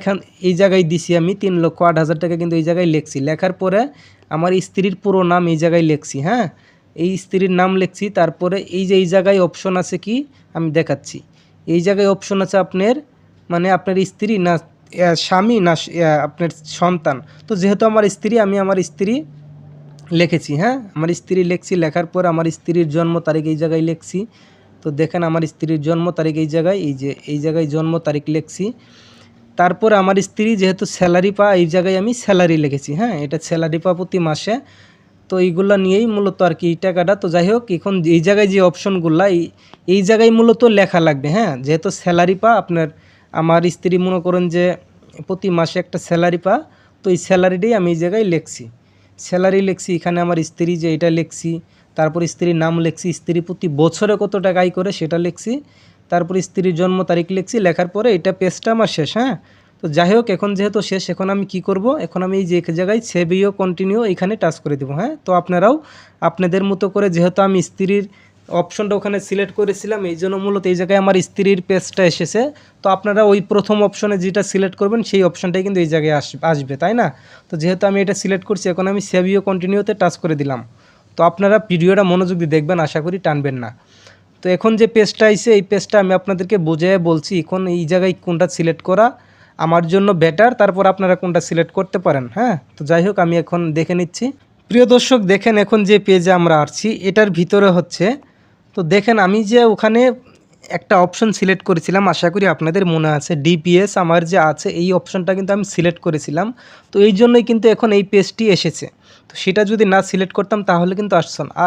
এই জায়গায় দিছি আমি 3,08,000 টাকা, কিন্তু এই জায়গায় লিখছি। লেখার পরে আমার স্ত্রীর পুরো নাম এই জায়গায় লিখছি। হ্যাঁ, এই স্ত্রীর নাম লিখছি। তারপরে এই যে এই জায়গায় অপশন আছে কি আমি দেখাচ্ছি। এই জায়গায় অপশন আছে আপনার, মানে আপনার স্ত্রী না স্বামী না আপনার সন্তান। তো যেহেতু আমার স্ত্রী, আমি আমার স্ত্রী লিখেছি। হ্যাঁ, আমার স্ত্রী লিখছি। লেখার পর আমার স্ত্রীর জন্ম তারিখ এই জায়গায় লিখছি। তো দেখেন আমার স্ত্রীর জন্ম তারিখ এই জায়গায়, এই জায়গায় জন্ম তারিখ লিখছি। তারপর আমার স্ত্রী যেহেতু স্যালারি পা, এই জায়গায় আমি স্যালারি লিখেছি। হ্যাঁ, এটা স্যালারি পা প্রতি মাসে। তো এইগুলো নিয়েই মূলত আর কি এই টাকাটা। তো যাই হোক, এখন এই জায়গায় যে অপশনগুলো এই জায়গায় মূলত লেখা লাগবে। হ্যাঁ, যেহেতু স্যালারি পা আপনার, আমার স্ত্রী মনে করেন যে প্রতি মাসে একটা স্যালারি পা, তো এই স্যালারিটাই আমি এই জায়গায় লিখছি। স্যালারি লিখছি, এখানে আমার স্ত্রী যে এটা লিখছি, তারপর স্ত্রীর নাম লিখছি, স্ত্রী প্রতি বছরে কত টাকা আয় করে সেটা লিখছি, তারপর স্ত্রীর জন্ম তারিখ লিখছি। লেখার পরে এটা পেজটা আমার শেষ। হ্যাঁ, তো যাই হোক, এখন যেহেতু শেষ, এখন আমি কি করব, এখন আমি এই যে জায়গায় সেভ ইউ কন্টিনিউ এখানে টাচ করে দেবো। হ্যাঁ, তো আপনারাও আপনাদের মতো করে, যেহেতু আমি স্ত্রীর অপশনটা ওখানে সিলেক্ট করেছিলাম, এই জন্য মূলত এই জায়গায় আমার স্ত্রীর পেজটা এসেছে। তো আপনারা ওই প্রথম অপশনে যেটা সিলেক্ট করবেন সেই অপশনটাই কিন্তু এই জায়গায় আসবে, তাই না? তো যেহেতু আমি এটা সিলেক্ট করছি, এখন আমি সেভ ইউ কন্টিনিউতে টাচ করে দিলাম। তো আপনারা ভিডিওটা মনোযোগ দিয়ে দেখবেন, আশা করি টানবেন না। তো এখন যে পেজটা আইছে, এই পেজটা আমি আপনাদেরকে বোঝায় বলছি এখন এই জায়গায় কোনটা সিলেক্ট করা আমার জন্য বেটার, তারপর আপনারা কোনটা সিলেক্ট করতে পারেন। হ্যাঁ, তো যাই হোক, আমি এখন দেখে নিচ্ছি। প্রিয় দর্শক, দেখেন এখন যে পেজে আমরা আসছি এটার ভিতরে হচ্ছে, তো দেখেন আমি যে ওখানে একটা অপশন সিলেক্ট করেছিলাম, আশা করি আপনাদের মনে আছে, ডিপিএস আমার যে আছে এই অপশনটা কিন্তু আমি সিলেক্ট করেছিলাম। তো এই জন্যই কিন্তু এখন এই পেজটি এসেছে। তো সেটা যদি না সিলেক্ট করতাম তাহলে কিন্তু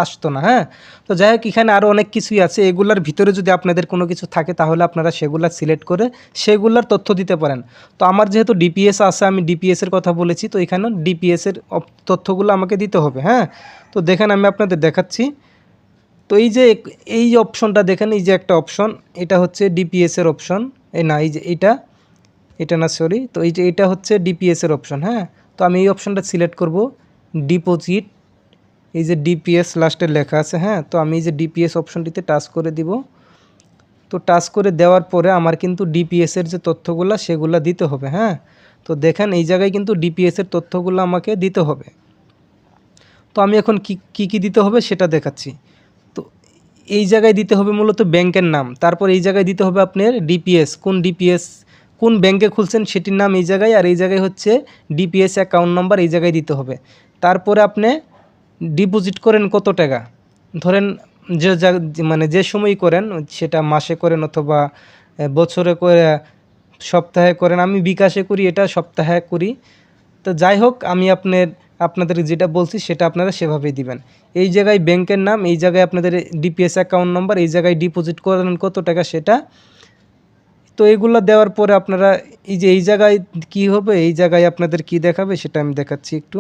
আসতো না। হ্যাঁ, তো যাই হোক, এখানে আরও অনেক কিছুই আছে। এগুলার ভিতরে যদি আপনাদের কোনো কিছু থাকে তাহলে আপনারা সেগুলা সিলেক্ট করে সেগুলার তথ্য দিতে পারেন। তো আমার যেহেতু ডিপিএস আছে, আমি ডিপিএসের কথা বলেছি, তো এখানেও ডিপিএসের তথ্যগুলো আমাকে দিতে হবে। হ্যাঁ, তো দেখেন আমি আপনাদের দেখাচ্ছি। তো এই যে এই অপশনটা দেখেন, এই যে একটা অপশন, এটা হচ্ছে ডিপিএসের অপশন। এই যে এটা না, সরি। তো এটা হচ্ছে ডিপিএসের অপশন। হ্যাঁ, তো আমি এই অপশনটা সিলেক্ট করব, ডিপোজিট, এই যে ডিপিএস লাস্টে লেখা আছে। হ্যাঁ, তো আমি এই যে ডিপিএস অপশনটিতে টাচ করে দিব। তো টাচ করে দেওয়ার পরে আমার কিন্তু ডিপিএসের যে তথ্যগুলো সেগুলো দিতে হবে। হ্যাঁ, তো দেখেন এই জায়গায় কিন্তু ডিপিএসের তথ্যগুলো আমাকে দিতে হবে। তো আমি এখন কি দিতে হবে সেটা দেখাচ্ছি। তো এই জায়গায় দিতে হবে মূলত ব্যাংকের নাম, তারপর এই জায়গায় দিতে হবে আপনার ডিপিএস, কোন ব্যাংকে খুলছেন সেটির নাম এই জায়গায়, আর এই জায়গায় হচ্ছে ডিপিএস অ্যাকাউন্ট নাম্বার এই জায়গায় দিতে হবে। তারপরে আপনি ডিপোজিট করেন কত টাকা, ধরেন মানে যে সময় করেন, সেটা মাসে করেন অথবা বছরে করে, সপ্তাহে করেন। আমি বিকাশে করি, এটা সপ্তাহে করি। তো যাই হোক, আমি আপনাদের যেটা বলছি সেটা আপনারা সেভাবেই দিবেন। এই জায়গায় ব্যাংকের নাম, এই জায়গায় আপনাদের ডিপিএস অ্যাকাউন্ট নাম্বার, এই জায়গায় ডিপোজিট করেন কত টাকা সেটা। তো এগুলো দেওয়ার পরে আপনারা এই জায়গায় কি হবে, এই জায়গায় আপনাদের কি দেখাবে সেটা আমি দেখাচ্ছি একটু।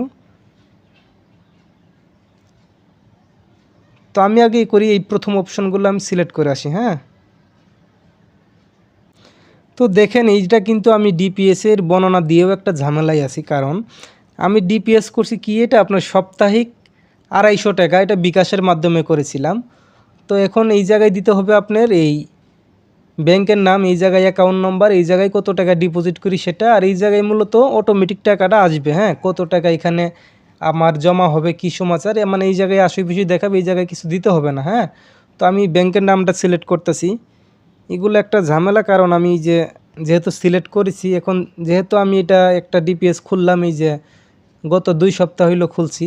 তো আমি আগে করি, এই প্রথম অপশনগুলো আমি সিলেক্ট করে আসি। হ্যাঁ, তো দেখেন এইটা কিন্তু আমি ডিপিএসের বর্ণনা দিয়েও একটা ঝামেলায় আছি, কারণ আমি ডিপিএস করছি কি, এটা আপনার সাপ্তাহিক 250 টাকা, এটা বিকাশের মাধ্যমে করেছিলাম। তো এখন এই জায়গায় দিতে হবে আপনার এই ব্যাংকের নাম, এই জায়গায় অ্যাকাউন্ট নম্বর, এই জায়গায় কত টাকা ডিপোজিট করি সেটা, আর এই জায়গায় মূলত অটোমেটিক টাকাটা আসবে। হ্যাঁ, কত টাকা এখানে আমার জমা হবে, কি সমাচার, মানে এই জায়গায় আশেপাশে দেখাবে, এই জায়গায় কিছু দিতে হবে না। হ্যাঁ, তো আমি ব্যাংকের নামটা সিলেক্ট করতেছি। এগুলো একটা ঝামেলা, কারণ আমি যেহেতু সিলেক্ট করেছি, এখন যেহেতু আমি এটা একটা ডিপিএস খুললাম, এই যে গত 2 সপ্তাহ হইলো খুলছি,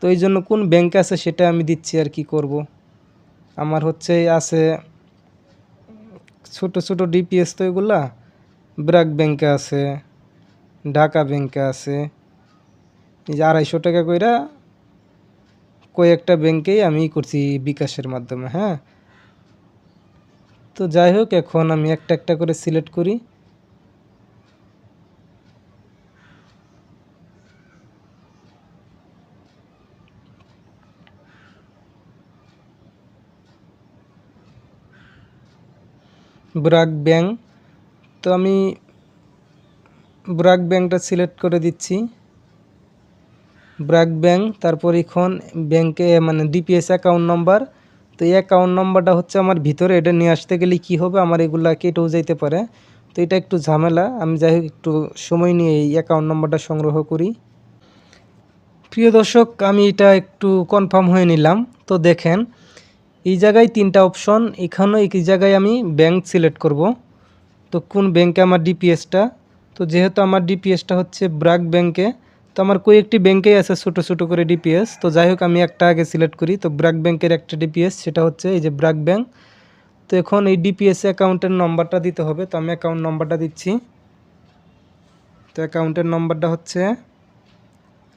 তো এই জন্য কোন ব্যাংকে আছে সেটা আমি দিচ্ছি। আর কি করব, আমার হচ্ছে আছে ছোট ছোট ডিপিএস, তো এগুলা ব্র্যাক ব্যাংকে আছে, ঢাকা ব্যাংকে আছে, এই যে 250 টাকা কইরা কয়েকটা ব্যাংকেই আমি করছি বিকাশের মাধ্যমে। হ্যাঁ, তো যাই হোক, এখন আমি একটা একটা করে সিলেক্ট করি। ব্র্যাক ব্যাংক, তো আমি ব্র্যাক ব্যাংকটা সিলেক্ট করে দিচ্ছি। ব্র্যাক ব্যাংক, তারপর এখন ব্যাংকে মানে ডিপিএস অ্যাকাউন্ট নাম্বার। তো এই অ্যাকাউন্ট নাম্বারটা হচ্ছে আমার ভিতরে, এটা নিয়ে আসতে গেলে কি হবে, আমার এগুলা কেটেও যাইতে পারে। তো এটা একটু ঝামেলা, আমি যাই হোক একটু সময় নিয়ে এই অ্যাকাউন্ট নাম্বারটা সংগ্রহ করি। প্রিয় দর্শক, আমি এটা একটু কনফার্ম হয়ে নিলাম। তো দেখেন এই জায়গায় 3টা অপশন, এখানেও এই জায়গায় আমি ব্যাংক সিলেক্ট করব। তো কোন ব্যাংকে আমার ডিপিএসটা, তো যেহেতু আমার ডিপিএসটা হচ্ছে ব্র্যাক ব্যাংকে, তো আমার কয়েকটি ব্যাংকেই আছে ছোটো ছোটো করে ডিপিএস। তো যাই হোক, আমি একটা আগে সিলেক্ট করি। তো ব্র্যাক ব্যাংকের একটা ডিপিএস, সেটা হচ্ছে এই যে ব্র্যাক ব্যাংক। তো এখন এই ডিপিএস অ্যাকাউন্টের নম্বরটা দিতে হবে। তো আমি অ্যাকাউন্ট নম্বরটা দিচ্ছি। তো অ্যাকাউন্টের নম্বরটা হচ্ছে,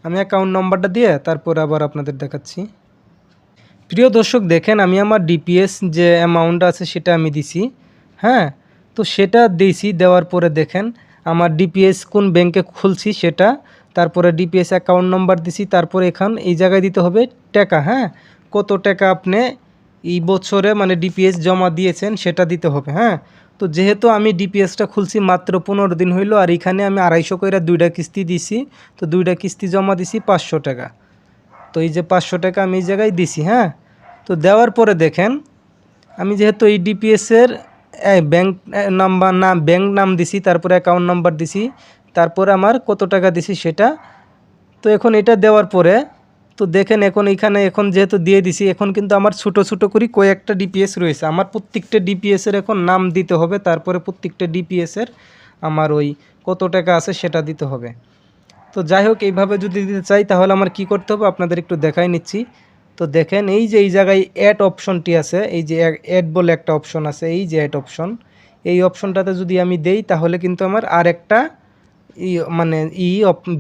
আমি অ্যাকাউন্ট নম্বরটা দিয়ে তারপর আবার আপনাদের দেখাচ্ছি। প্রিয় দর্শক, দেখেন আমি আমার ডিপিএস যে অ্যামাউন্ট আছে সেটা আমি দিছি। হ্যাঁ, তো সেটা দিয়েছি, দেওয়ার পরে দেখেন আমার ডিপিএস কোন ব্যাংকে খুলছি সেটা, তারপরে ডিপিএস অ্যাকাউন্ট নাম্বার দিছি, তারপরে এখান এই জায়গায় দিতে হবে টাকা। হ্যাঁ, কত টাকা আপনি এই বছরে মানে ডিপিএস জমা দিয়েছেন সেটা দিতে হবে। হ্যাঁ, তো যেহেতু আমি ডিপিএসটা খুলছি মাত্র 15 দিন হইলো, আর এখানে আমি 250 করে 2টা কিস্তি দিছি। তো 2টা কিস্তি জমা দিছি 500 টাকা। তো এই যে 500 টাকা আমি এই জায়গায় দিছি। হ্যাঁ, তো দেওয়ার পরে দেখেন আমি যেহেতু এই ডিপিএসের ব্যাংক নাম দিছি, তারপরে অ্যাকাউন্ট নাম্বার দিছি, তারপরে আমার কত টাকা দিছি সেটা। তো এখন এটা দেওয়ার পরে তো দেখেন এখন এখন যেহেতু দিয়ে দিছি, এখন কিন্তু আমার ছোটো ছোটো করে কয়েকটা ডিপিএস রয়েছে। আমার প্রত্যেকটা ডিপিএসের এখন নাম দিতে হবে, তারপরে প্রত্যেকটা ডিপিএসের আমার ওই কত টাকা আছে সেটা দিতে হবে। তো যাই হোক, এইভাবে যদি দিতে চাই তাহলে আমার কি করতে হবে আপনাদের একটু দেখাই নিচ্ছি। তো দেখেন এই যে এই জায়গায় অ্যাড অপশনটি আছে, এই যে অ্যাড বলে একটা অপশন আছে, এই যে অ্যাড অপশন, এই অপশনটাতে যদি আমি দেই তাহলে কিন্তু আমার আর একটা মানে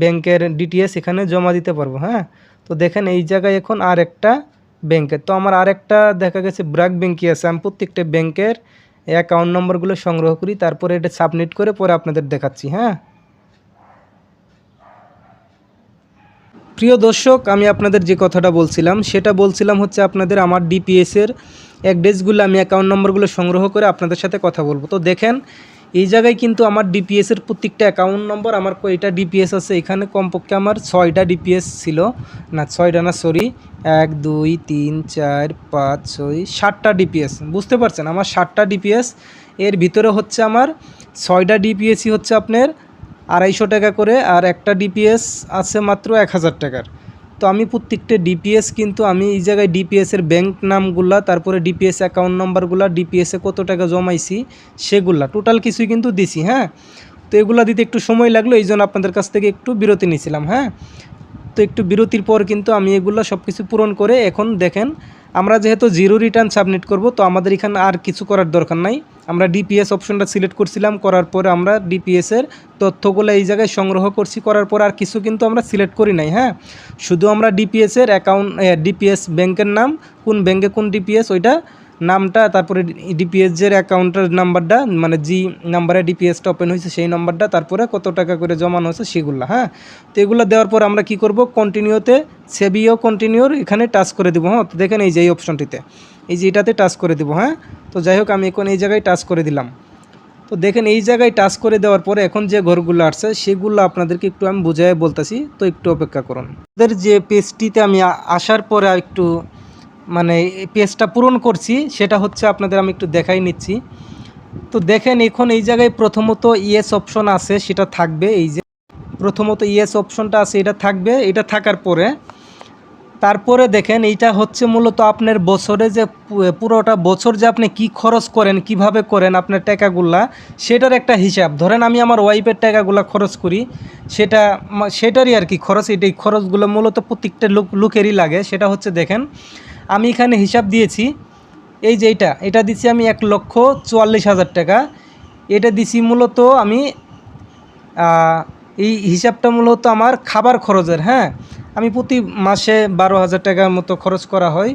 ব্যাংকের ডিটিএস এখানে জমা দিতে পারবো। হ্যাঁ, তো দেখেন এই জায়গায় এখন আর একটা ব্যাংকের, তো আমার আর একটা দেখা গেছে ব্র্যাক ব্যাংকই আছে। আমি প্রত্যেকটা ব্যাংকের অ্যাকাউন্ট নম্বরগুলো সংগ্রহ করি, তারপরে এটা সাবমিট করে পরে আপনাদের দেখাচ্ছি। হ্যাঁ, প্রিয় দর্শক, আমি আপনাদের যে কথাটা বলছিলাম সেটা বলছিলাম হচ্ছে আপনাদের আমার ডিপিএসের অ্যাড্রেসগুলো, আমি অ্যাকাউন্ট নম্বরগুলো সংগ্রহ করে আপনাদের সাথে কথা বলবো। তো দেখেন এই জায়গায় কিন্তু আমার ডিপিএসের প্রত্যেকটা অ্যাকাউন্ট নম্বর, আমার কয়টা ডিপিএস আছে এখানে, কমপক্ষে আমার 6টা ডিপিএস ছিল, না 6টা না, সরি, 1 2 3 4 5 6 7টা ডিপিএস, বুঝতে পারছেন, আমার 7টা ডিপিএস। এর ভিতরে হচ্ছে আমার 6টা ডিপিএসই হচ্ছে আপনার 250 টাকা করে, আর একটা ডিপিএস আছে মাত্র 1000 টাকার। তো আমি প্রত্যেকটা ডিপিএস কিন্তু আমি এই জায়গায় ডিপিএসের ব্যাংক নামগুলা, তারপরে ডিপিএস অ্যাকাউন্ট নাম্বারগুলা, ডিপিএসে কত টাকা জমাইছি সেগুলা টোটাল কিছুই কিন্তু দিছি। হ্যাঁ, তো এগুলা দিতে একটু সময় লাগলো, এই জন্য আপনাদের কাছ থেকে একটু বিরতি নিয়েছিলাম। হ্যাঁ, তো একটু বিরতির পর কিন্তু আমি এগুলো সব কিছু পূরণ করে এখন দেখেন আমরা যেহেতু জিরো রিটার্ন সাবমিট করব, তো আমাদের এখানে আর কিছু করার দরকার নাই। আমরা ডিপিএস অপশনটা সিলেক্ট করছিলাম, করার পরে আমরা ডিপিএসের তথ্যগুলো এই জায়গায় সংগ্রহ করছি, করার পর আর কিছু কিন্তু আমরা সিলেক্ট করি নাই। হ্যাঁ, শুধু আমরা ডিপিএসের অ্যাকাউন্ট, ডিপিএস ব্যাংকের নাম, কোন ব্যাংকে কোন ডিপিএস ওইটা নামটা, তারপরে ডিপিএসের অ্যাকাউন্টের নাম্বারটা, মানে জি নাম্বারে ডিপিএসটা ওপেন হয়েছে সেই নাম্বারটা, তারপরে কত টাকা করে জমানো হয়েছে সেগুলো। হ্যাঁ, তো এগুলো দেওয়ার পর আমরা কি করব, কন্টিনিউতে সেভিও কন্টিনিউর এখানে টাচ করে দেবো। হ্যাঁ, তো দেখেন এই যে এই অপশনটিতে, এই যে এটাতে টাচ করে দেবো। হ্যাঁ, তো যাই হোক আমি এখন এই জায়গায় টাচ করে দিলাম। তো দেখেন এই জায়গায় টাচ করে দেওয়ার পরে এখন যে ঘরগুলো আসছে সেগুলো আপনাদেরকে একটু আমি বুঝাই বলতেছি, তো একটু অপেক্ষা করুন। আমাদের যে পেজটিতে আমি আসার পরে একটু মানে এই পেজটা পূরণ করছি, সেটা হচ্ছে আপনাদের আমি একটু দেখাই নিচ্ছি। তো দেখেন এখন এই জায়গায় প্রথমত ইয়েস অপশন আছে, সেটা থাকবে। এই যে প্রথমত ইয়েস অপশনটা আছে, এটা থাকবে। এটা থাকার পরে তারপরে দেখেন এইটা হচ্ছে মূলত আপনার বছরে যে পুরোটা বছর যে আপনি কি খরচ করেন, কিভাবে করেন আপনার টাকাগুলা, সেটার একটা হিসাব। ধরেন আমি আমার ওয়াইফের টাকাগুলা খরচ করি, সেটারই আর কি খরচ। এই খরচগুলো মূলত প্রত্যেকটা লোকেরই লাগে। সেটা হচ্ছে দেখেন আমি এখানে হিসাব দিয়েছি, এই যে এটা দিছি আমি 1,44,000 টাকা। এটা দিছি মূলত আমি এই হিসাবটা মূলত আমার খাবার খরচের। হ্যাঁ, আমি প্রতি মাসে 12,000 টাকার মতো খরচ করা হয়,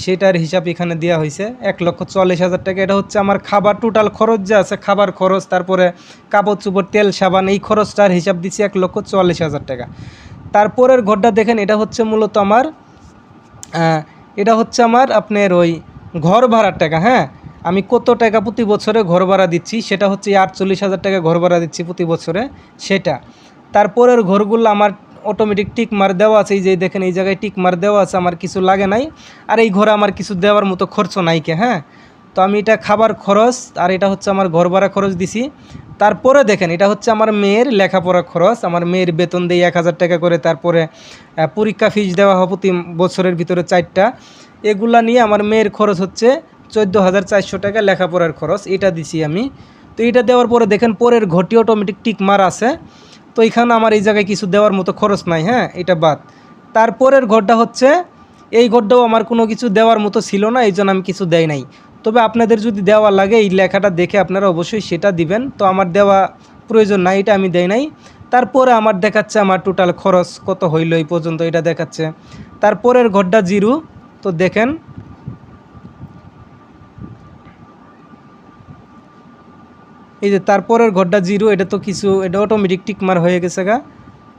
সেটার হিসাব এখানে দেওয়া হয়েছে 1,44,000 টাকা। এটা হচ্ছে আমার খাবার টোটাল খরচ যা আছে, খাবার খরচ, তারপরে কাপড় চোপড়, তেল সাবান, এই খরচটার হিসাব দিচ্ছি 1,44,000 টাকা। তারপরের ঘরটা দেখেন, এটা হচ্ছে মূলত আমার আপনার ওই ঘর ভাড়ার টাকা। হ্যাঁ, আমি কত টাকা প্রতি বছরে ঘর ভাড়া দিচ্ছি, সেটা হচ্ছে 48,000 টাকা ঘর ভাড়া দিচ্ছি প্রতি বছরে, সেটা। তারপরের ঘরগুলো আমার অটোমেটিক টিক মার দেওয়া আছে, এই যে দেখেন এই জায়গায় টিক মার দেওয়া আছে, আমার কিছু লাগে নাই। আর এই ঘরে আমার কিছু দেওয়ার মতো খরচ নাই কে। হ্যাঁ, তো আমি এটা খাবার খরচ আর এটা হচ্ছে আমার ঘর ভাড়া খরচ দিছি। তারপরে দেখেন এটা হচ্ছে আমার মেয়ের লেখাপড়া খরচ, আমার মেয়ের বেতন দেই 1,000 টাকা করে, তারপরে পরীক্ষা ফিস দেওয়া হয় প্রতি বছরের ভিতরে 4টা। এগুলা নিয়ে আমার মেয়ের খরচ হচ্ছে 14,400 টাকা লেখাপড়ার খরচ, এটা দিছি আমি। তো এটা দেওয়ার পরে দেখেন পরের ঘরটি অটোমেটিক টিক মার আছে, তো এখানে আমার এই জায়গায় কিছু দেওয়ার মতো খরচ নাই। হ্যাঁ, এটা বাদ। তারপরের ঘরটা হচ্ছে এই ঘরটাও আমার কোনো কিছু দেওয়ার মতো ছিল না, এই জন্য আমি কিছু দেই নাই। তবে আপনাদের যদি দেওয়া লাগে এই লেখাটা দেখে আপনারা অবশ্যই সেটা দিবেন। তো আমার দেওয়া প্রয়োজন নাই, এটা আমি দেই নাই। তারপরে আমার দেখাচ্ছে আমার টোটাল খরচ কত হইল এই পর্যন্ত, এটা দেখাচ্ছে। তারপরের ঘরটা জিরো, তো দেখেন এই যে তারপরের ঘরটা জিরো, এটা তো কিছু, এটা অটোমেটিক টিকমার হয়ে গেছে গা।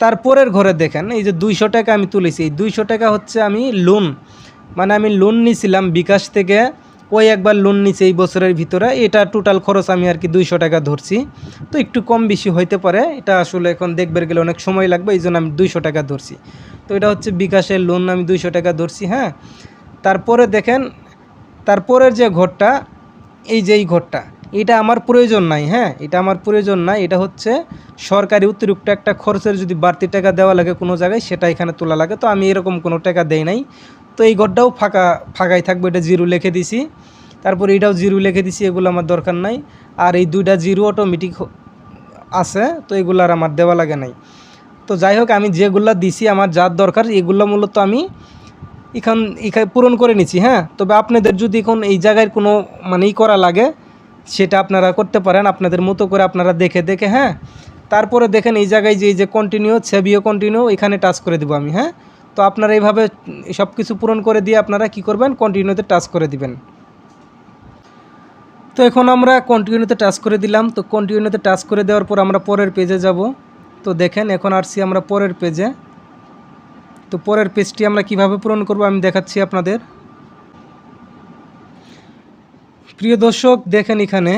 তারপরের ঘরে দেখেন এই যে 200 টাকা আমি তুলেছি, এই 200 টাকা হচ্ছে আমি লোন, মানে আমি লোন নিয়েছিলাম বিকাশ থেকে, ওই একবার লোন নিছি এই বছরের ভিতরে। এটা টোটাল খরচ আমি আর কি 200 টাকা ধরছি। তো একটু কম বেশি হইতে পারে, এটা আসলে এখন দেখবার গেলে অনেক সময় লাগবে, এই জন্য আমি 200 টাকা ধরছি। তো এটা হচ্ছে বিকাশের লোন, আমি 200 টাকা ধরছি। হ্যাঁ, তারপরে দেখেন তারপরের যে ঘরটা, এই যে এই ঘরটা, এটা আমার প্রয়োজন নাই। হ্যাঁ, এটা আমার প্রয়োজন নাই, এটা হচ্ছে সরকারি অতিরিক্ত একটা খরচের যদি বাড়তি টাকা দেওয়া লাগে কোনো জায়গায়, সেটা এখানে তোলা লাগে। তো আমি এরকম কোনো টাকা দেই নাই, তো এই ঘরটাও ফাঁকাই থাকবে, এটা জিরো লিখে দিছি। তারপর এটাও জিরো লিখে দিছি, এগুলো আমার দরকার নাই। আর এই দুইটা জিরো অটোমেটিক আছে, তো এগুলো আর আমার দেওয়া লাগে নাই। তো যাই হোক আমি যেগুলো দিছি আমার যার দরকার, এগুলো মূলত আমি এখানে পূরণ করে নিচ্ছি। হ্যাঁ, তবে আপনাদের যদি এখন এই জায়গায় কোনো মানে করা লাগে, সেটা আপনারা করতে পারেন আপনাদের মতো করে, আপনারা দেখে দেখে। হ্যাঁ, তারপরে দেখেন এই জায়গায় যে এই যে কন্টিনিউ, সেভিও কন্টিনিউ, এখানে টাচ করে দেবো আমি। হ্যাঁ, তো আপনারা এইভাবে সব কিছু পূরণ করে দিয়ে আপনারা কি করবেন, কন্টিনিউতে টাচ করে দিবেন। তো এখন আমরা কন্টিনিউতে টাচ করে দিলাম। তো কন্টিনিউতে টাচ করে দেওয়ার পর আমরা পরের পেজে যাব। তো দেখেন এখন আসছি আমরা পরের পেজে। তো পরের পেজটি আমরা কিভাবে পূরণ করব আমি দেখাচ্ছি আপনাদের। প্রিয় দর্শক দেখেন এখানে,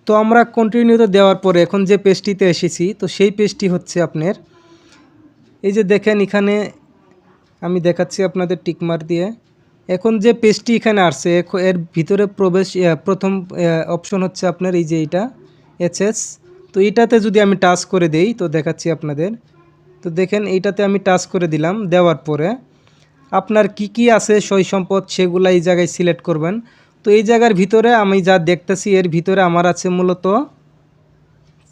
তো আমরা কন্টিনিউতে দেওয়ার পরে এখন যে পেজটিতে এসেছি, তো সেই পেজটি হচ্ছে আপনার এই যে দেখেন এখানে আমি দেখাচ্ছি আপনাদের টিকমার দিয়ে। এখন যে পেজটি এখানে আসছে, এর ভিতরে প্রথম অপশন হচ্ছে আপনার এই যে এটা HS। তো এটাতে যদি আমি টাচ করে দেই, তো দেখাচ্ছি আপনাদের। তো তো দেখেন এইটাতে আমি টাচ করে দিলাম। দেওয়ার পরে আপনার কি কি আছে সই সম্পদ সেগুলো এই জায়গায় সিলেক্ট করবেন। তো এই জায়গার ভিতরে আমি যা দেখতেছি এর ভিতরে আমার আছে মূলত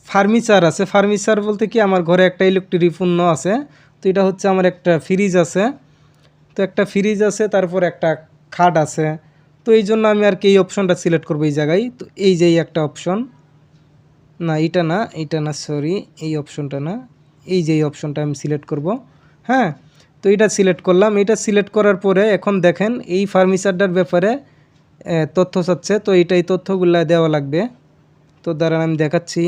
ফার্নিচার আছে। ফার্নিচার বলতে কি আমার ঘরে একটা ইলেকট্রিক পণ্য আছে। তো এটা হচ্ছে আমার একটা ফ্রিজ আছে, তো একটা ফ্রিজ আছে, তারপর একটা খাট আছে। তো এই জন্য আমি আর কি এই অপশনটা সিলেক্ট করবো এই জায়গায়। তো এই যে একটা অপশন, না এটা না সরি, এই অপশনটা না, এই যে এই অপশনটা আমি সিলেক্ট করব। হ্যাঁ, তো এটা সিলেক্ট করলাম। এটা সিলেক্ট করার পরে এখন দেখেন এই ফার্নিচারটার ব্যাপারে তথ্য চাচ্ছে। তো এই তথ্যগুলো দেওয়া লাগবে। তো দাঁড়ান আমি দেখাচ্ছি।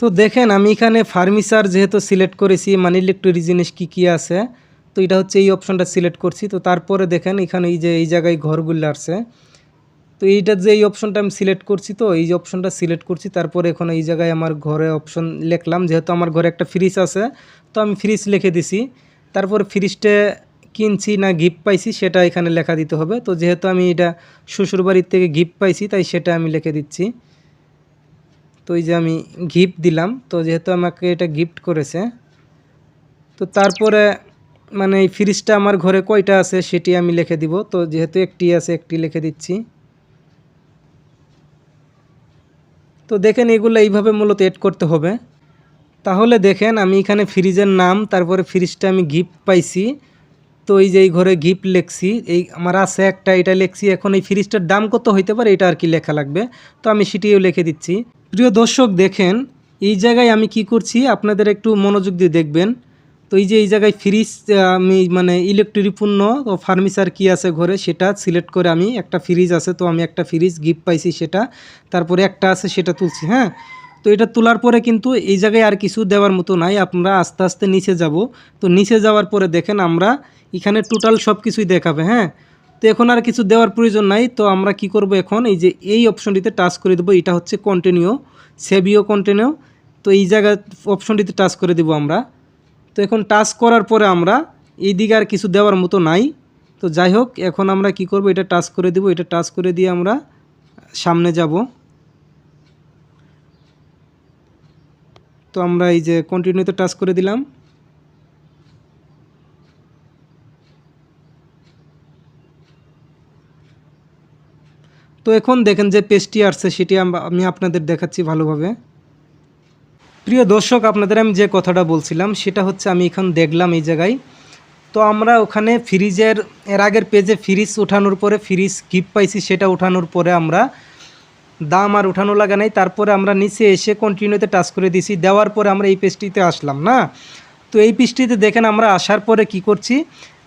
তো দেখেন আমি এখানে ফার্নিচার যেহেতু সিলেক্ট করেছি, মানে ইলেকট্রিক জিনিস কী কী আছে, তো এটা হচ্ছে এই অপশনটা সিলেক্ট করছি। তো তারপরে দেখেন এখানে এই যে এই জায়গায় ঘরগুলো আসছে। তো এইটা যে এই অপশনটা আমি সিলেক্ট করছি, তো এই যে অপশনটা সিলেক্ট করছি, তারপরে এখন এই জায়গায় আমার ঘরে অপশন লিখলাম। যেহেতু আমার ঘরে একটা ফ্রিজ আছে, তো আমি ফ্রিজ লিখে দিছি। তারপর ফ্রিজটা কিনছি না গিফট পাইছি সেটা এখানে লেখা দিতে হবে। তো যেহেতু আমি এটা শ্বশুরবাড়ির থেকে গিফট পাইছি, তাই সেটা আমি লিখে দিচ্ছি। তো এই যে আমি গিফট দিলাম, তো যেহেতু আমাকে এটা গিফট করেছে, তো তারপরে মানে এই ফ্রিজটা আমার ঘরে কয়টা আছে সেটি আমি লিখে দিব। তো যেহেতু একটি আছে, একটি লিখে দিচ্ছি। তো দেখেন এগুলো এইভাবে মূলত এড করতে হবে। তাহলে দেখেন আমি এখানে ফ্রিজের নাম, তারপরে ফ্রিজটা আমি গিফট পাইছি। তো এই যে এই ঘরে গিফট লিখছি, এই আমার আছে একটা, এটা লিখছি। এখন এই ফ্রিজটার দাম কত হইতে পারে এটা আর কি লেখা লাগবে। তো আমি সেটিও লিখে দিচ্ছি। প্রিয় দর্শক দেখেন এই জায়গায় আমি কি করছি, আপনাদের একটু মনোযোগ দিয়ে দেখবেন। তো এই যে এই জায়গায় ফ্রিজ আমি মানে ইলেকট্রিক পণ্য ও ফার্নিচার কী আছে ঘরে সেটা সিলেক্ট করে আমি একটা ফ্রিজ আছে, তো আমি একটা ফ্রিজ গিফট পাইছি সেটা, তারপরে একটা আছে সেটা তুলছি। হ্যাঁ, তো এটা তোলার পরে কিন্তু এই জায়গায় আর কিছু দেওয়ার মতো নাই। আপনারা আস্তে আস্তে নিচে যাব। তো নিচে যাওয়ার পরে দেখেন আমরা এখানে টোটাল সব কিছুই দেখাবে। হ্যাঁ, তো এখন আর কিছু দেওয়ার প্রয়োজন নাই। তো আমরা কি করব, এখন এই যে এই অপশনটিতে টাচ করে দেবো। এটা হচ্ছে কন্টিনিউ, সেভিও কন্টিনিউ। তো এই জায়গায় অপশনটিতে টাচ করে দেবো আমরা। তো এখন টাচ করার পরে আমরা এই দিকে আর কিছু দেওয়ার মতো নাই। তো যাই হোক, এখন আমরা কি করব, এটা টাচ করে দেব। এটা টাচ করে দিয়ে আমরা সামনে যাব। তো আমরা এই যে কন্টিনিউতে টাচ করে দিলাম। তো এখন দেখেন যে পেজটি আসছে সেটি আমি আপনাদের দেখাচ্ছি ভালোভাবে। প্রিয় দর্শক আপনাদের আমি যে কথাটা বলছিলাম সেটা হচ্ছে আমি এখন দেখলাম এই জায়গায়। তো আমরা ওখানে ফ্রিজের এর আগের পেজে ফ্রিজ ওঠানোর পরে ফ্রিজ গিফট পাইছি সেটা ওঠানোর পরে আমরা দাম আর উঠানো লাগা নাই। তারপরে আমরা নিচে এসে কন্টিনিউতে টাচ করে দিছি। দেওয়ার পরে আমরা এই পেজটিতে আসলাম না। তো এই পেজটিতে দেখেন আমরা আসার পরে কি করছি,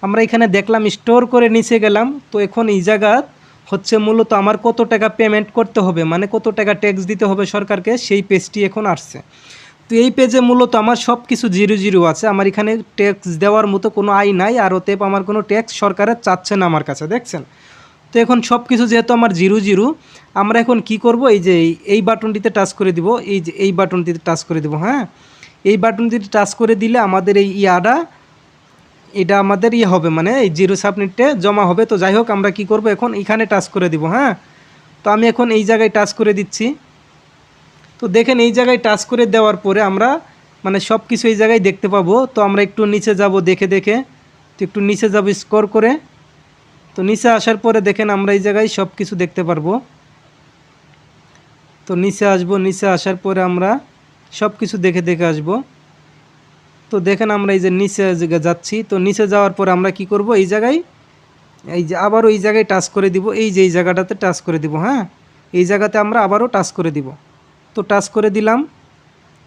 আমরা এখানে দেখলাম স্টোর করে নিচে গেলাম। তো এখন এই জায়গা হচ্ছে মূলত আমার কত টাকা পেমেন্ট করতে হবে, মানে কত টাকা ট্যাক্স দিতে হবে সরকারকে, সেই পেজটি এখন আসছে। তো এই পেজে মূলত আমার সব কিছু 0 আছে। আমার এখানে ট্যাক্স দেওয়ার মতো কোনো আয় নাই, আর অতএব আমার কোনো ট্যাক্স সরকারের চাচ্ছে না আমার কাছে, দেখছেন। তো এখন সব কিছু যেহেতু আমার 0, আমরা এখন কি করব, এই যে এই বাটনটিতে টাচ করে দিব। এই যে এই বাটনটিতে টাচ করে দিব। হ্যাঁ, এই বাটনটিতে টাচ করে দিলে আমাদের এই এটা আমাদের হবে, মানে এই 0 সাবমিটে জমা হবে। তো যাই হোক, আমরা কি করব, এখন এখানে টাচ করে দিব। হ্যাঁ, তো আমি এখন এই জায়গায় টাচ করে দিচ্ছি। তো দেখেন এই জায়গায় টাচ করে দেওয়ার পরে আমরা মানে সব কিছু এই জায়গায় দেখতে পাবো। তো আমরা একটু নিচে যাব দেখে তো একটু নিচে যাব স্ক্রল করে। তো নিচে আসার পরে দেখেন আমরা এই জায়গায় সব কিছু দেখতে পারবো। তো নিচে আসব, নিচে আসার পরে আমরা সব কিছু দেখে আসব। তো দেখেন আমরা এই যে নিচে যাচ্ছি। তো নিচে যাওয়ার পরে আমরা কি করব, এই জায়গায় এই যে আবারও এই জায়গায় টাচ করে দিব। এই যে এই জায়গাটাতে টাচ করে দিব। হ্যাঁ, এই জায়গাতে আমরা আবারও টাচ করে দিব। তো টাচ করে দিলাম।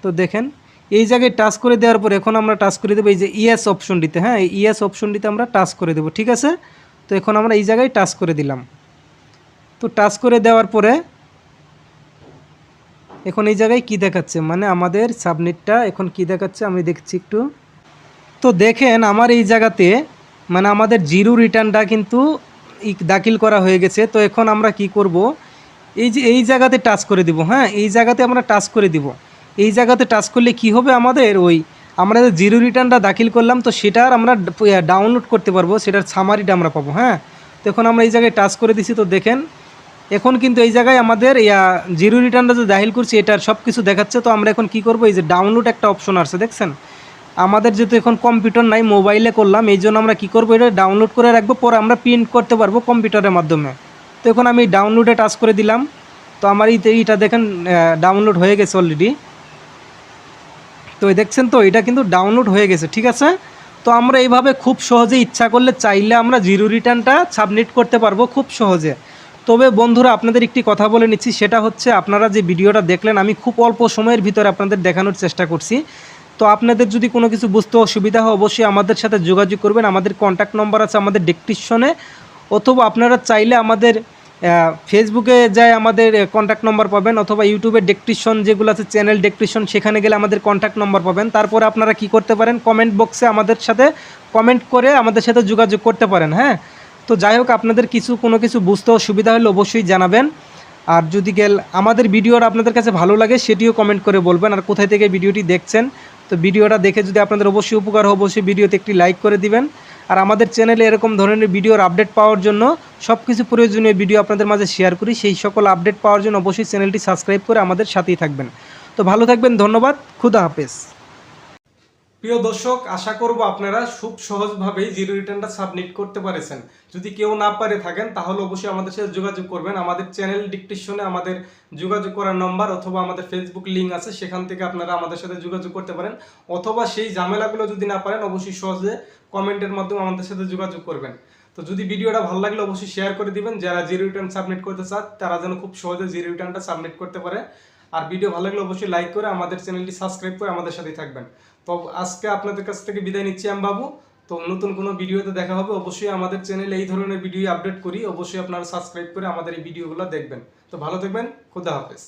তো দেখেন এই জায়গায় টাচ করে দেওয়ার পরে এখন আমরা টাচ করে দেবো এই যে ইয়েস অপশনটিতে। হ্যাঁ, এই ইয়েস অপশনটিতে আমরা টাচ করে দেবো, ঠিক আছে। তো এখন আমরা এই জায়গায় টাচ করে দিলাম। তো টাচ করে দেওয়ার পরে এখন এই জায়গায় কি দেখাচ্ছে, মানে আমাদের সাবমিটটা এখন কি দেখাচ্ছে আমি দেখছি একটু। তো দেখেন আমার এই জায়গাতে মানে আমাদের 0 রিটার্নটা কিন্তু দাখিল করা হয়ে গেছে। তো এখন আমরা কি করব, এই যে এই জায়গাতে টাচ করে দিব। হ্যাঁ, এই জায়গাতে আমরা টাচ করে দিব। এই জায়গাতে টাচ করলে কি হবে, আমাদের আমরা যে 0 রিটার্নটা দাখিল করলাম তো সেটার আমরা ডাউনলোড করতে পারবো, সেটার সামারিটা আমরা পাবো। হ্যাঁ, তো এখন আমরা এই জায়গায় টাচ করে দিছি। তো দেখেন এখন কিন্তু এই জায়গায় আমাদের 0 রিটার্নটা যে দাখিল করছি এটার সব কিছু দেখাচ্ছে। তো আমরা এখন কি করব, এই যে ডাউনলোড একটা অপশন আসছে দেখছেন। আমাদের যেহেতু এখন কম্পিউটার নাই, মোবাইলে করলাম, এই জন্য আমরা কী করবো, এটা ডাউনলোড করে রাখবো, পরে আমরা প্রিন্ট করতে পারবো কম্পিউটারের মাধ্যমে। তো এখন আমি ডাউনলোডে টাচ করে দিলাম। তো আমার এইটা দেখেন ডাউনলোড হয়ে গেছে অলরেডি। তো দেখছেন তো এটা কিন্তু ডাউনলোড হয়ে গেছে, ঠিক আছে। তো আমরা এইভাবে খুব সহজে ইচ্ছা করলে চাইলে আমরা জিরো রিটার্নটা সাবমিট করতে পারবো খুব সহজে। তবে বন্ধুরা আপনাদের একটি কথা বলে নিচ্ছি, সেটা হচ্ছে আপনারা যে ভিডিওটা দেখলেন আমি খুব অল্প সময়ের ভিতরে আপনাদের দেখানোর চেষ্টা করছি। তো আপনাদের যদি কোনো কিছু বুঝতে অসুবিধা হয় অবশ্যই আমাদের সাথে যোগাযোগ করবেন। আমাদের কন্ট্যাক্ট নম্বর আছে আমাদের ডেসক্রিপশনে, অথবা আপনারা চাইলে আমাদের ফেসবুকে যায় আমাদের কন্ট্যাক্ট নম্বর পাবেন, অথবা ইউটিউবের ডেসক্রিপশন যেগুলো আছে চ্যানেল ডেসক্রিপশন, সেখানে গেলে আমাদের কন্ট্যাক্ট নম্বর পাবেন। তারপরে আপনারা কি করতে পারেন, কমেন্ট বক্সে আমাদের সাথে কমেন্ট করে আমাদের সাথে যোগাযোগ করতে পারেন। হ্যাঁ, তো যাই হোক আপনাদের কোনো কিছু বুঝতে অসুবিধা হলে অবশ্যই জানাবেন। আর যদি আমাদের ভিডিওটা আপনাদের কাছে ভালো লাগে সেটিও কমেন্ট করে বলবেন। আর কোথায় থেকে ভিডিওটি দেখছেন, তো ভিডিওটা দেখে যদি আপনাদের অবশ্যই উপকার হয় অবশ্যই ভিডিওতে একটি লাইক করে দিবেন। আর আমাদের চ্যানেলে এরকম ধরনের ভিডিওর আপডেট পাওয়ার জন্য, সব কিছু প্রয়োজনীয় ভিডিও আপনাদের মাঝে শেয়ার করি, সেই সকল আপডেট পাওয়ার জন্য অবশ্যই চ্যানেলটি সাবস্ক্রাইব করে আমাদের সাথেই থাকবেন। তো ভালো থাকবেন, ধন্যবাদ, খুদা হাফেজ। প্রিয় দর্শক, আশা করব আপনারা খুব সহজভাবেই জিরো রিটার্নটা সাবমিট করতে পারেছেন। যদি কেউ না পারে থাকেন তাহলে অবশ্যই আমাদের সাথে যোগাযোগ করবেন। আমাদের চ্যানেল ডেসক্রিপশনে আমাদের যোগাযোগ করার নম্বর অথবা আমাদের ফেসবুক লিঙ্ক আছে, সেখান থেকে আপনারা আমাদের সাথে যোগাযোগ করতে পারেন। অথবা সেই ঝামেলাগুলো যদি না পারেন অবশ্যই সহজে কমেন্টের মাধ্যমে আমাদের সাথে যোগাযোগ করবেন। তো যদি ভিডিওটা ভালো লাগলে অবশ্যই শেয়ার করে দিবেন, যারা জিরো রিটার্ন সাবমিট করতে চান তারা যেন খুব সহজে জিরো রিটার্নটা সাবমিট করতে পারে। আর ভিডিও ভালো লাগলে অবশ্যই লাইক করে আমাদের চ্যানেলটি সাবস্ক্রাইব করে আমাদের সাথেই থাকবেন। তো আজকে আপনাদের কাছ থেকে বিদায় নিচ্ছি আমি বাবু। তো নতুন কোনো ভিডিওতে দেখা হবে। অবশ্যই আমাদের চ্যানেলে এই ধরনের ভিডিও আপডেট করি, অবশ্যই আপনারা সাবস্ক্রাইব করে আমাদের এই ভিডিওগুলো দেখবেন। তো ভালো থাকবেন, খুদা হাফেজ।